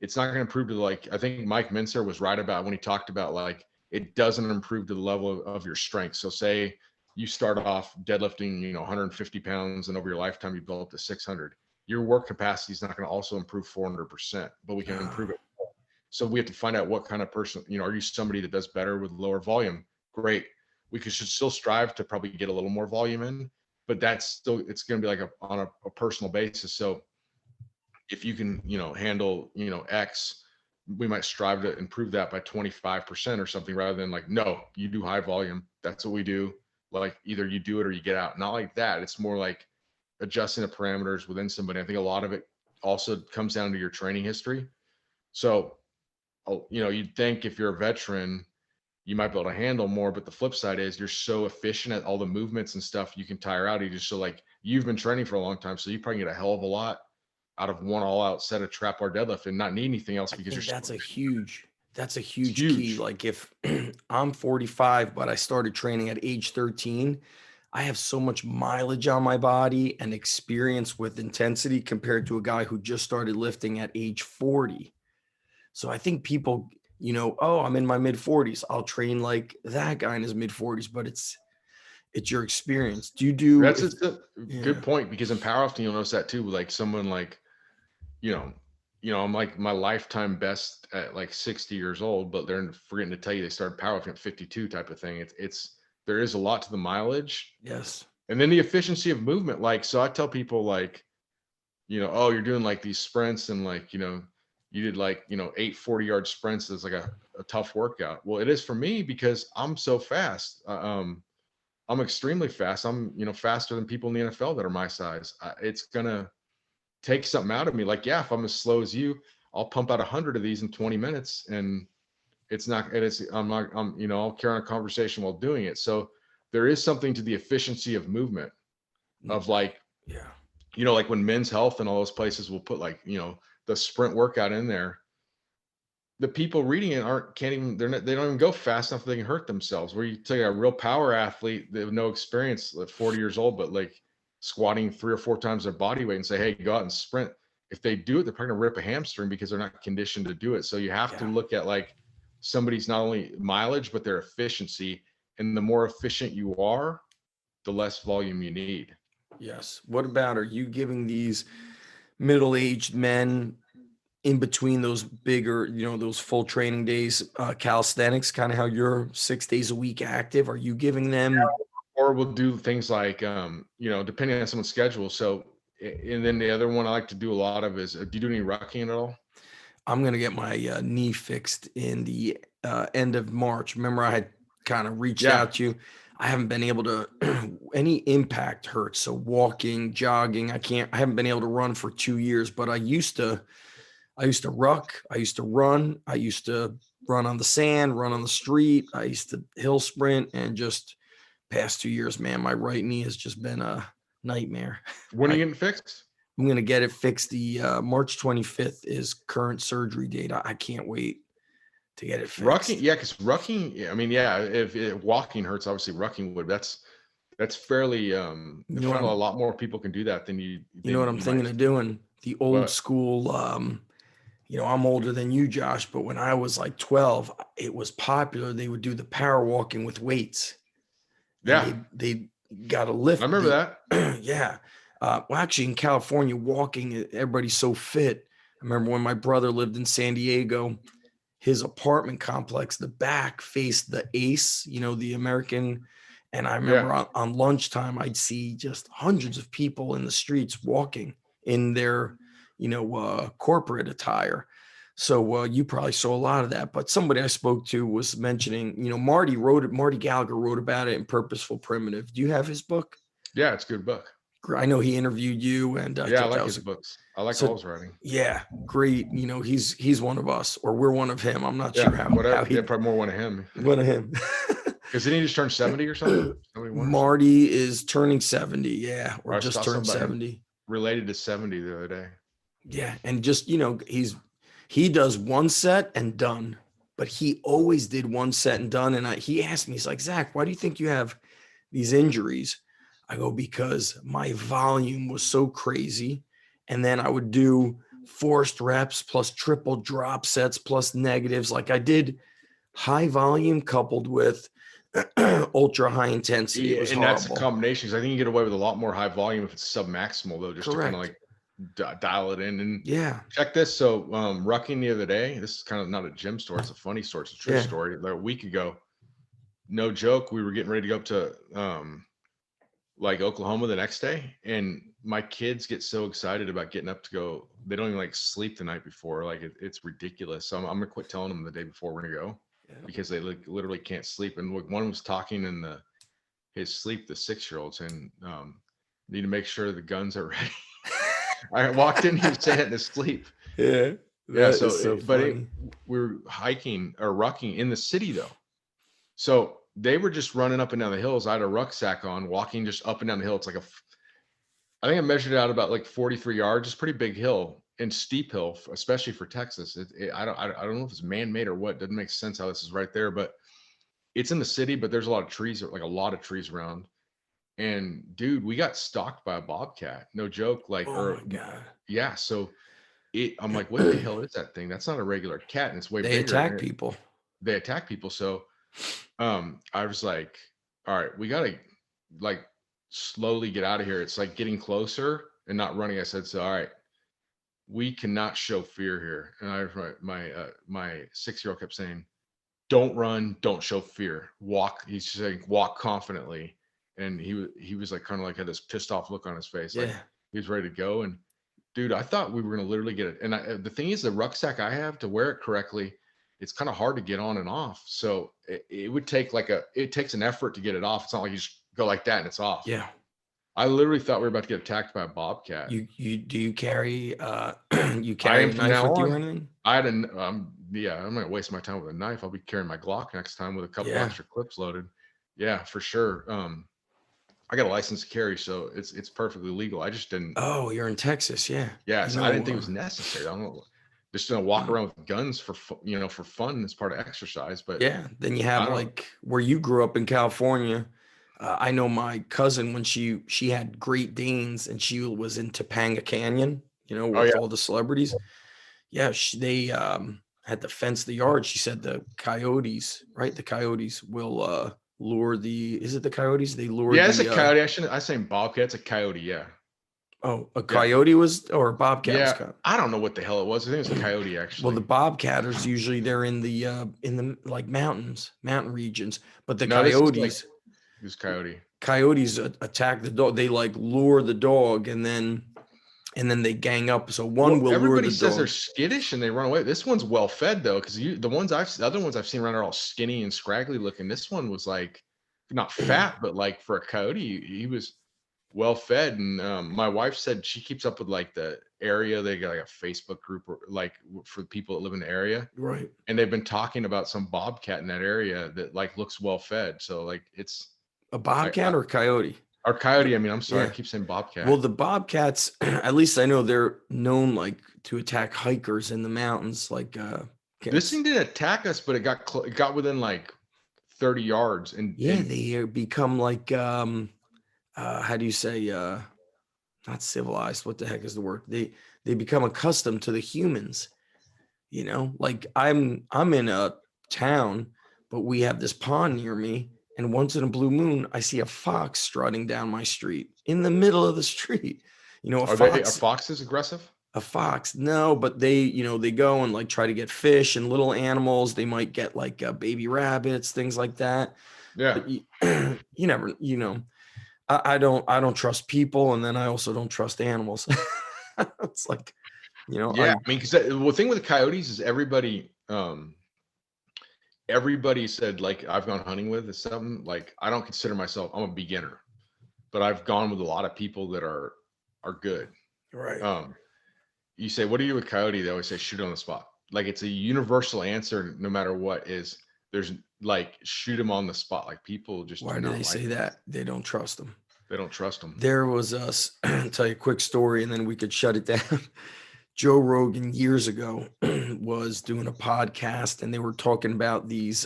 it's not going to improve to like I think Mike Mincer was right about when he talked about like it doesn't improve to the level of your strength. So say you start off deadlifting 150 pounds and over your lifetime you build up to 600. Your work capacity is not going to also improve 400%, but we can improve Ah, it. So we have to find out what kind of person, are you somebody that does better with lower volume? Great. Should still strive to probably get a little more volume in, but that's still, it's going to be like on a personal basis. So if you can, handle, X, we might strive to improve that by 25% or something rather than like, no, you do high volume. That's what we do. Like either you do it or you get out. Not like that. It's more like adjusting the parameters within somebody. I think a lot of it also comes down to your training history. So you'd think if you're a veteran, you might be able to handle more, but the flip side is you're so efficient at all the movements and stuff, you can tire out. You just so like you've been training for a long time, so you probably get a hell of a lot out of one all-out set of trap bar deadlift and not need anything else I because you're think so that's a it's huge key. huge. Like if I'm 45, but I started training at age 13, I have so much mileage on my body and experience with intensity compared to a guy who just started lifting at age 40. So I think people, oh, I'm in my mid 40s. I'll train like that guy in his mid 40s, but it's your experience. Do you do That's if a good yeah, point because in powerlifting you'll notice that too. Like someone like you know, I'm like my lifetime best at like 60 years old, but they're forgetting to tell you they started powerlifting at 52 type of thing. It's there is a lot to the mileage yes. and then the efficiency of movement. Like, so I tell people like, oh, you're doing like these sprints and like, you did like, 8 40-yard sprints as like a tough workout. Well, it is for me because I'm so fast. I'm extremely fast. I'm, faster than people in the NFL that are my size. It's gonna take something out of me. Like, yeah, if I'm as slow as you, I'll pump out 100 of these in 20 minutes and it's not, and it's, I'm not, I'll carry on a conversation while doing it. So there is something to the efficiency of movement Mm, of like, yeah. like when Men's Health and all those places will put like, the sprint workout in there, the people reading it can't even, they don't even go fast enough that they can hurt themselves. Where you take a real power athlete that have no experience, like 40 years old, but like squatting 3 or 4 times their body weight and say, hey, go out and sprint. If they do it, they're probably gonna rip a hamstring because they're not conditioned to do it. So you have to Yeah. look at like somebody's not only mileage, but their efficiency. And the more efficient you are, the less volume you need. Yes. What about are you giving these middle-aged men in between those bigger, those full training days, calisthenics, kind of how you're 6 days a week active? Are you giving them? Or we'll do things like, depending on someone's schedule. So, and then the other one I like to do a lot of is, do you do any rucking at all? I'm gonna get my knee fixed in the end of March. Remember, I had kind of reached Yeah. out to you. I haven't been able to, any impact hurts. So walking, jogging, I haven't been able to run for 2 years, but I used to ruck, I used to run, I used to run on the sand, run on the street. I used to hill sprint, and just past 2 years, man, my right knee has just been a nightmare. When are you getting fixed? I'm going to get it fixed. The March 25th is current surgery date. I can't wait to get it fixed. Rucking, yeah, because rucking, I mean, yeah, if walking hurts, obviously rucking would. That's fairly You I know find a what lot more people can do that than you know what I'm you thinking might. of doing? The old But school, I'm older than you, Josh, but when I was like 12, it was popular. They would do the power walking with weights, and yeah, they got to I lift remember the, that. yeah. Well, actually, in California, walking, everybody's so fit. I remember when my brother lived in San Diego, his apartment complex, the back faced the Ace, the American. And I Yeah. remember on lunchtime, I'd see just hundreds of people in the streets walking in their, corporate attire. So you probably saw a lot of that. But somebody I spoke to was mentioning, Marty Gallagher wrote about it in Purposeful Primitive. Do you have his book? Yeah, it's a good book. I know he interviewed you, and I Yeah, I thought that like was his books. I like all so. his writing. Yeah, great. He's one of us, or we're one of him. I'm not Yeah, sure how whatever. Yeah, he probably more one of him. one of him. Because didn't he just turn 70 or something? 71 or something? Marty is turning 70, yeah, or Or I just saw turned something about him 70. related to 70 the other day. Yeah, and just he does one set and done, but he always did one set and done. And he asked me, he's like, Zach, why do you think you have these injuries? I go, because my volume was so crazy, and then I would do forced reps plus triple drop sets plus negatives. Like I did high volume coupled with ultra high intensity. It Yeah, was and that's a horrible. combination. Because I think you get away with a lot more high volume if it's sub-maximal, though, just to kind of Correct. like dial it in. And Yeah. check this. So, rucking the other day, this is kind of not a gym story. It's a funny story. It's a true Yeah. story. Like a week ago, no joke, we were getting ready to go up to like Oklahoma the next day, and my kids get so excited about getting up to go. They don't even like sleep the night before. Like it's ridiculous. So I'm gonna quit telling them the day before we're gonna go Yeah. because they like literally can't sleep. And like, one was talking in his sleep, the 6-year-olds, and need to make sure the guns are ready. I walked in, he was saying it in his sleep. Yeah. Yeah. That is so funny. We were hiking or rucking in the city though. So they were just running up and down the hills. I had a rucksack on, walking just up and down the hill. It's like I think I measured it out about like 43 yards. It's a pretty big hill and steep hill, especially for Texas. I don't know if it's man-made or what. It doesn't make sense how this is right there, but it's in the city, but there's a lot of trees, like a lot of trees around. And dude, we got stalked by a bobcat. No joke. Oh my God. Yeah. So I'm like, what the hell is that thing? That's not a regular cat, and it's way They bigger. attack people. They attack people. So I was like, all right, we gotta like slowly get out of here. It's like getting closer and not running. I said, so all right, we cannot show fear here. And my 6-year-old kept saying, don't run, don't show fear. Walk. He's saying walk confidently. And he was like kind of like had this pissed off look on his face, like Yeah. he was ready to go. And dude, I thought we were gonna literally get it. And the thing is, the rucksack I have, to wear it correctly, it's kind of hard to get on and off. So it would take it takes an effort to get it off. It's not like you just go like that and it's off. Yeah. I literally thought we were about to get attacked by a bobcat. You carry you I carry am a from knife now with you or on. anything? I had yeah, I'm gonna waste my time with a knife. I'll be carrying my Glock next time with a couple Yeah. extra clips loaded. Yeah, for sure. I got a license to carry, so it's perfectly legal. I just didn't. Oh, you're in Texas, yeah. Yeah, You so I didn't think it know, was necessary. I don't know. Just gonna walk mm, around with guns for for fun as part of exercise. But yeah. Then you I have don't. like where you grew up in California. I know my cousin when she had Great Danes and she was in Topanga Canyon, Oh yeah, with all the celebrities. Yeah, they had to fence the yard. She said the coyotes, right? The coyotes will lure is it the coyotes? They lure yeah. It's a the coyote. I say bobcat. It's a coyote. Yeah, a yeah, coyote was or a bobcat was yeah. caught. I don't know what the hell it was. I think it was a coyote Well, the actually. bobcatters usually they're in the like mountain regions, but the No, this is like this coyote. coyotes attack the dog. They like lure the dog, and then and then they gang up. So one Well, will lure everybody the says they're dog. skittish and they run away. This one's well fed though, because the other ones I've seen around are all skinny and scraggly looking. This one was like not fat, but like for a coyote, he was well fed. And my wife said she keeps up with like the area. They got like a Facebook group or like for people that live in the area, Right. and they've been talking about some bobcat in that area that like looks well fed. So like it's A I bobcat or a coyote? our coyote. I mean, I'm sorry, I Yeah. keep saying Well, bobcat. the bobcats, at least I know they're known like to attack hikers in the mountains. Like, This it's, thing didn't attack us, but it got within like 30 yards yeah, and they become like, how do you say, not civilized. What the heck is the word? They become accustomed to the humans. Like I'm in a town, but we have this pond near me, and once in a blue moon, I see a fox strutting down my street in the middle of the street. A are fox, foxes aggressive? a fox. No, but they go and like try to get fish and little animals. They might get like baby rabbits, things like that. Yeah. But you never, I don't trust people, and then I also don't trust animals. It's like, Yeah. I mean, because the thing with the coyotes is everybody said like I've gone hunting with is something like I don't consider myself I'm a beginner, but I've gone with a lot of people that are good. right. Um, you say, what do you do with coyote? They always say shoot on the spot. Like it's a universal answer no matter what is there's like shoot them on the spot. Like people just do Why do they not like say them. that? They don't trust them. They don't trust them. There was us tell you a quick story and then we could shut it down. Joe Rogan years ago was doing a podcast and they were talking about these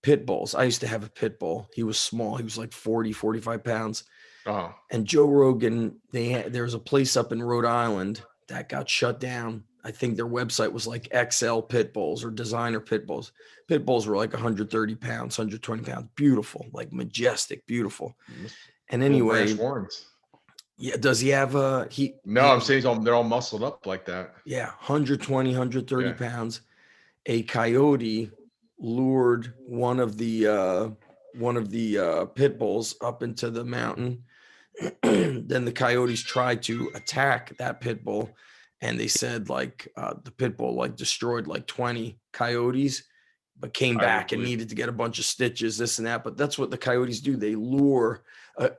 pit bulls. I used to have a pit bull. He was small. He was like 40, 45 pounds. Oh, And Joe Rogan, there was a place up in Rhode Island that got shut down. I think their website was like XL pit bulls or designer pit bulls. Pit bulls were like 130 pounds, 120 pounds, beautiful, like majestic, beautiful. And little Branch anyway, Warrens. yeah, does he have No, he I'm has, saying they're all muscled up like that. yeah, 120, 130 Yeah. pounds. A coyote lured one of the pit bulls up into the mountain. Then the coyotes tried to attack that pit bull, and they said like the pit bull like destroyed like 20 coyotes, but came I would back and believe. needed to get a bunch of stitches, this and that. But that's what the coyotes do. They lure.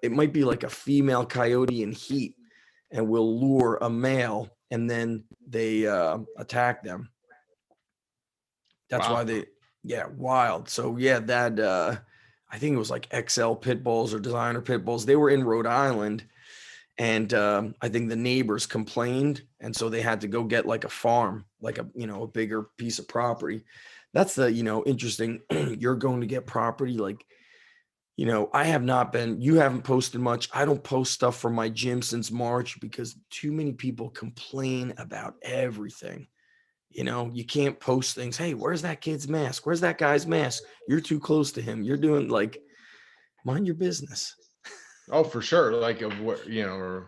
It might be like a female coyote in heat, and will lure a male, and then they attack them. That's why Wow. yeah, wild. So yeah, that I think it was like XL pit bulls or designer pit bulls. They were in Rhode Island, and I think the neighbors complained, and so they had to go get like a farm, like a bigger piece of property. That's the interesting. You're going to get property, like I have not been. You haven't posted much. I don't post stuff from my gym since March because too many people complain about everything. You can't post things. Hey, where's that kid's mask? Where's that guy's mask? You're too close to him. You're doing like, mind your business. Oh, for sure. Like of what or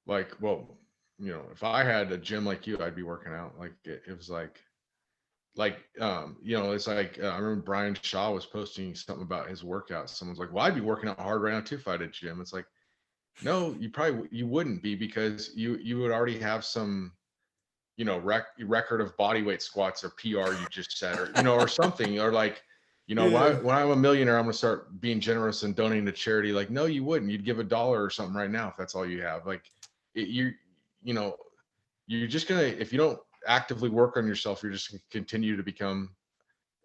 like, well, if I had a gym like you, I'd be working out. Like it was it's like I remember Brian Shaw was posting something about his workout. Someone's like, "Well, I'd be working out hard right now too if I had a gym." It's like, no, you wouldn't be because you would already have some record of body weight squats or PR you just set or something or like Yeah. when I'm a millionaire I'm gonna start being generous and donating to charity. Like no, you wouldn't. You'd give $1 or something right now if that's all you have. Like you know you're just gonna if you don't actively work on yourself, you're just gonna continue to become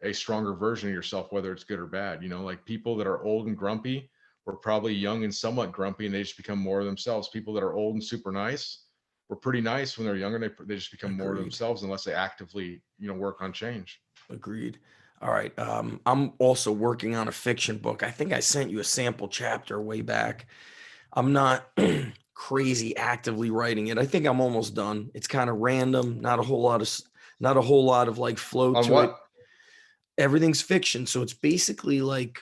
a stronger version of yourself, whether it's good or bad. Like people that are old and grumpy were probably young and somewhat grumpy and they just become more of themselves. People that are old and super nice were pretty nice when they're younger. They just become more of Agreed. themselves unless they actively work on change. Agreed. All right. I'm also working on a fiction book. I think I sent you a sample chapter way back. I'm not crazy actively writing it. I think I'm almost done. It's kind of random, not a whole lot of like flow On to it. what? Everything's fiction. So it's basically like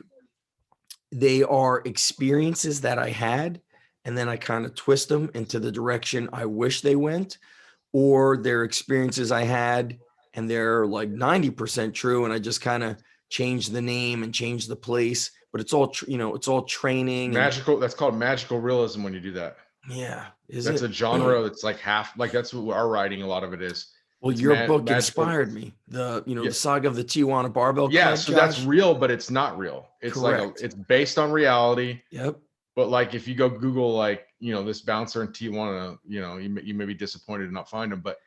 they are experiences that I had, and then I kind of twist them into the direction I wish they went, or they're experiences I had and they're like 90% true, and I just kind of change the name and change the place, but it's all it's all training and Magical. That's called magical realism when you do that. Yeah. Is That's it? a genre that's like half, like that's what our writing, a lot of it is. Well, It's your book magical. inspired me. Yeah. The saga of the Tijuana Barbell Yeah. Club, So that's Josh. real, but it's not real. It's like Correct. it's based on reality. Yep. But like if you go Google like, this bouncer in Tijuana, you may be disappointed to not find him, but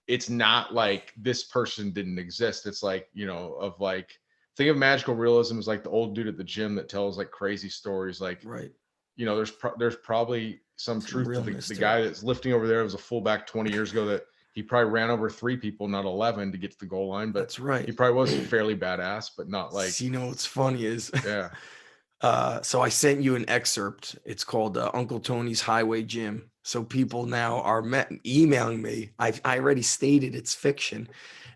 it's not like this person didn't exist. It's like, of like, think of magical realism as like the old dude at the gym that tells like crazy stories. Like, Right. there's probably some Some truth to realness the to it. guy that's lifting over there was a fullback 20 years ago that he probably ran over 3 people, not 11 to get to the goal line, but That's right. he probably was fairly badass, but not like, See, what's funny is yeah. so I sent you an excerpt. It's called Uncle Tony's Highway Gym. So people now are emailing me. I already stated it's fiction.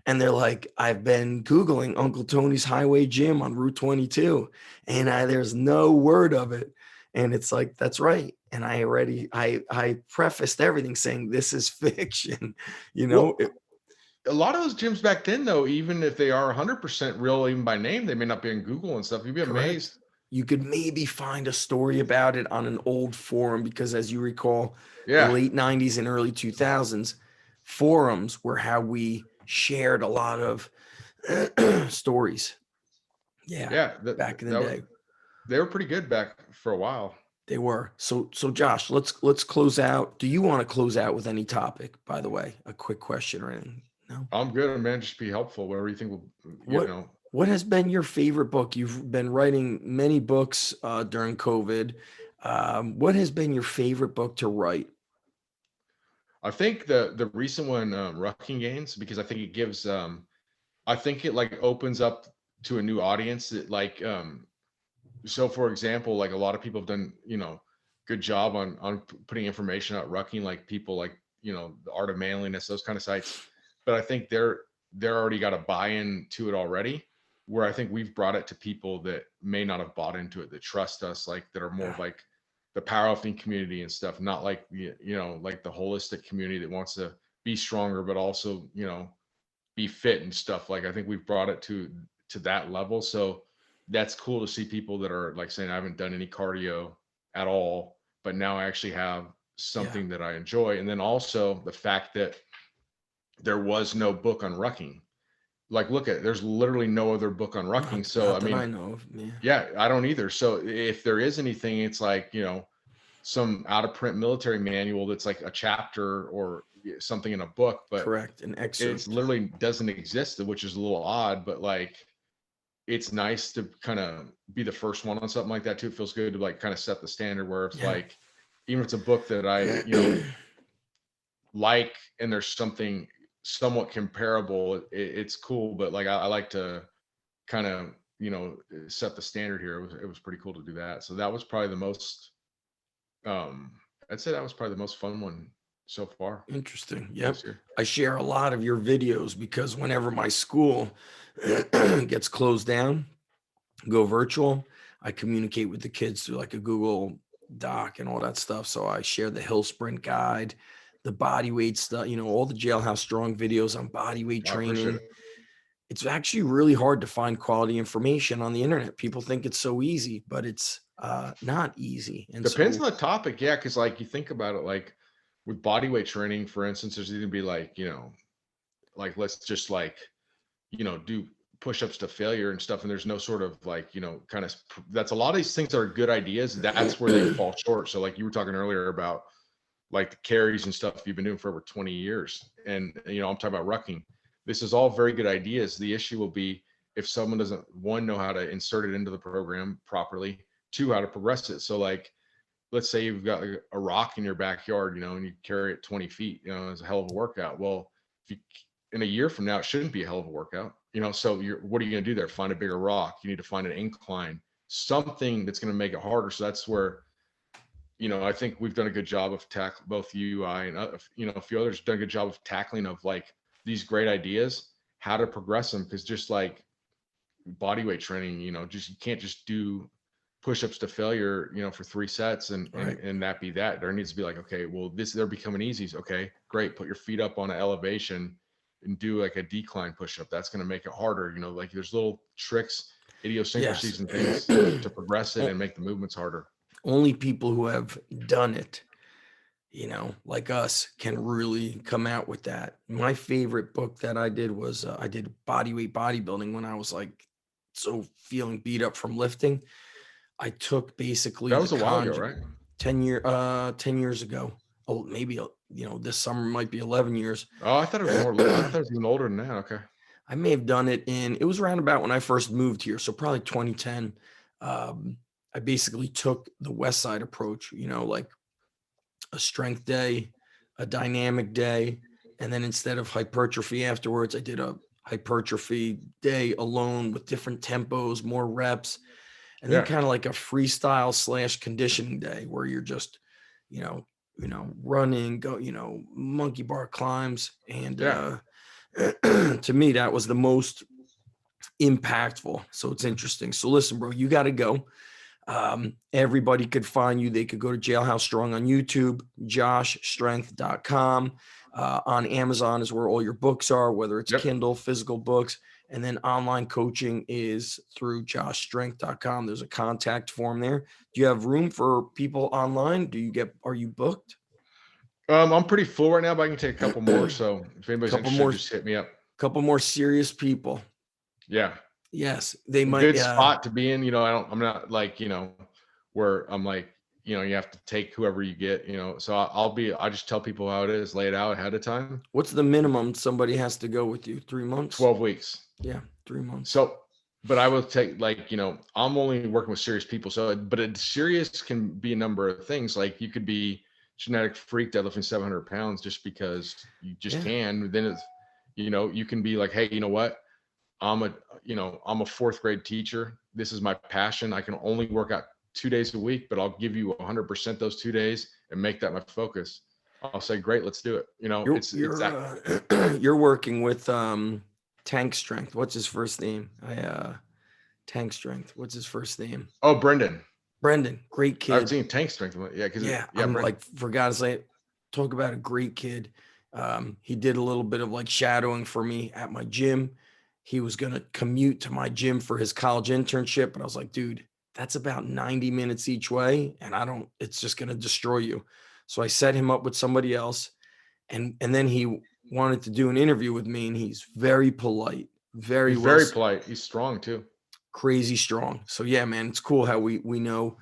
And they're like, I've been Googling Uncle Tony's Highway Gym on Route 22, and there's no word of it. And it's like, that's right. And I prefaced everything saying this is fiction, you know, Well, a lot of those gyms back then, though, even if they are 100% real, even by name, they may not be in Google and stuff. You'd be correct. amazed. You could maybe find a story about it on an old forum because, as you recall, the Yeah. late 90s and early 2000s, forums were how we shared a lot of stories. Yeah, Yeah. back in the day. They were pretty good back for a while. They were. So Josh, let's close out. Do you want to close out with any topic, by the way? A quick question or anything? No? I'm good, man. Just be helpful. Whatever you think will, What what has been your favorite book? You've been writing many books during COVID. What has been your favorite book to write? I think the recent one, Rucking Gains, because I think it gives, I think it like opens up to a new audience that like, so for example, like a lot of people have done, good job on putting information out rucking, like people like, the Art of Manliness, those kind of sites. But I think they're already got a buy-in to it already, where I think we've brought it to people that may not have bought into it, that trust us, like that are more Yeah, of like the powerlifting community and stuff, not like like the holistic community that wants to be stronger, but also, be fit and stuff. Like I think we've brought it to that level. So that's cool to see people that are like saying I haven't done any cardio at all, but now I actually have yeah. something that I enjoy. And then also the fact that there was no book on rucking. Like look at it, there's literally no other book on rucking. So Not I that I mean, know of. Yeah, yeah, I don't either. So if there is anything, it's like, some out of print military manual that's like a chapter or something in a book, but correct. An it's excerpt. literally doesn't exist, which is a little odd, but like it's nice to kind of be the first one on something like that too. It feels good to like kind of set the standard where it's Yeah. like, even if it's a book that I, like, and there's something somewhat comparable, it's cool. But like, I like to kind of, set the standard here. It was pretty cool to do that. So that was probably the most, um, I'd say that was probably the most fun one so far Interesting. this Yep. year. I share a lot of your videos because whenever my school gets closed down, go virtual, I communicate with the kids through like a Google Doc and all that stuff. So I share the hill sprint guide, the body weight stuff, all the Jailhouse Strong videos on body weight I appreciate training. it. It's actually really hard to find quality information on the internet. People think it's so easy, but it's not easy. And Depends so, on the topic, yeah, because like you think about it, like with body weight training, for instance, there's either be like, like let's just like, do push-ups to failure and stuff, and there's no sort of like, kind of that's a lot of these things that are good ideas. That's where they fall short. So like you were talking earlier about like the carries and stuff you've been doing for over 20 years, and I'm talking about rucking. This is all very good ideas. The issue will be if someone doesn't, one, know how to insert it into the program properly, two, how to progress it. So like let's say you've got a rock in your backyard, and you carry it 20 feet, it's a hell of a workout. Well, if you, in a year from now, it shouldn't be a hell of a workout, so what are you going to do there? Find a bigger rock. You need to find an incline, something that's going to make it harder. So that's where, I think we've done a good job of both you, I, and a few others done a good job of tackling of like these great ideas, how to progress them. Cause just like body weight training, just, you can't just do push-ups to failure, for 3 sets and right. that be that. There needs to be like, okay, well, they're becoming easy. Okay, great. Put your feet up on an elevation and do like a decline push-up. That's going to make it harder. Like there's little tricks, Yes. idiosyncrasies and things to progress it and make the movements harder. Only people who have done it like us, can really come out with that. My favorite book that I did was I did bodyweight bodybuilding when I was like so feeling beat up from lifting. I took basically That the was a while ago, right? 10 years ago. Oh, maybe this summer might be 11 years. Oh, I thought it was more. I thought it was even older than that. Okay. I may have done it it was around about when I first moved here, so probably 2010. I basically took the West Side approach, like a strength day, a dynamic day, and then instead of hypertrophy afterwards, I did a hypertrophy day alone with different tempos, more reps, and then Yeah. kind of like a freestyle / conditioning day where you're just, you know, running, go, monkey bar climbs. And Yeah. to me, that was the most impactful. So it's interesting. So listen, bro, you got to go. Everybody could find you. They could go to Jailhouse Strong on YouTube, joshstrength.com. On Amazon is where all your books are, whether it's Yep. Kindle, physical books. And then online coaching is through joshstrength.com. There's a contact form there. Do you have room for people online? Are you booked? I'm pretty full right now, but I can take a couple more. So if anybody's Couple interested, more, just hit me up. couple more serious people. Yeah. Yes, they A might. good spot to be in. I'm not like, where I'm like, you have to take whoever you get, so I just tell people how it is, lay it out ahead of time. What's the minimum somebody has to go with you? 3 months? 12 weeks. Yeah, 3 months. So, but I will take like, I'm only working with serious people. So, but a serious can be a number of things. Like you could be genetic freak deadlifting 700 pounds just because you just Yeah. can. Then it's, you can be like, hey, you know what? I'm a fourth grade teacher. This is my passion. I can only work out 2 days a week, but I'll give you 100% those 2 days and make that my focus. I'll say, great, let's do it. It's that. You're working with Tank Strength. What's his first name? Tank Strength. What's his first name? Oh, Brendan. Brendan. Great I was kid. thinking Tank Strength. Yeah, because Yeah, I'm Brendan. like, for God's sake, talk about a great kid. He did a little bit of like shadowing for me at my gym. He was going to commute to my gym for his college internship. And I was like, dude, that's about 90 minutes each way. And it's just going to destroy you. So I set him up with somebody else. And then he wanted to do an interview with me, and he's very polite, He's very polite. He's strong too. crazy strong. So yeah, man, it's cool how we know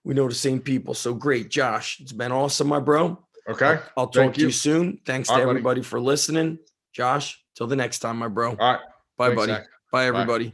the same people. So great, Josh. It's been awesome, my bro. Okay. I'll talk Thank to you you. soon. Thanks All to right, buddy. everybody for listening. Josh, till the next time, my bro. All right. Bye, Thanks, buddy. Zach. Bye, Bye. everybody.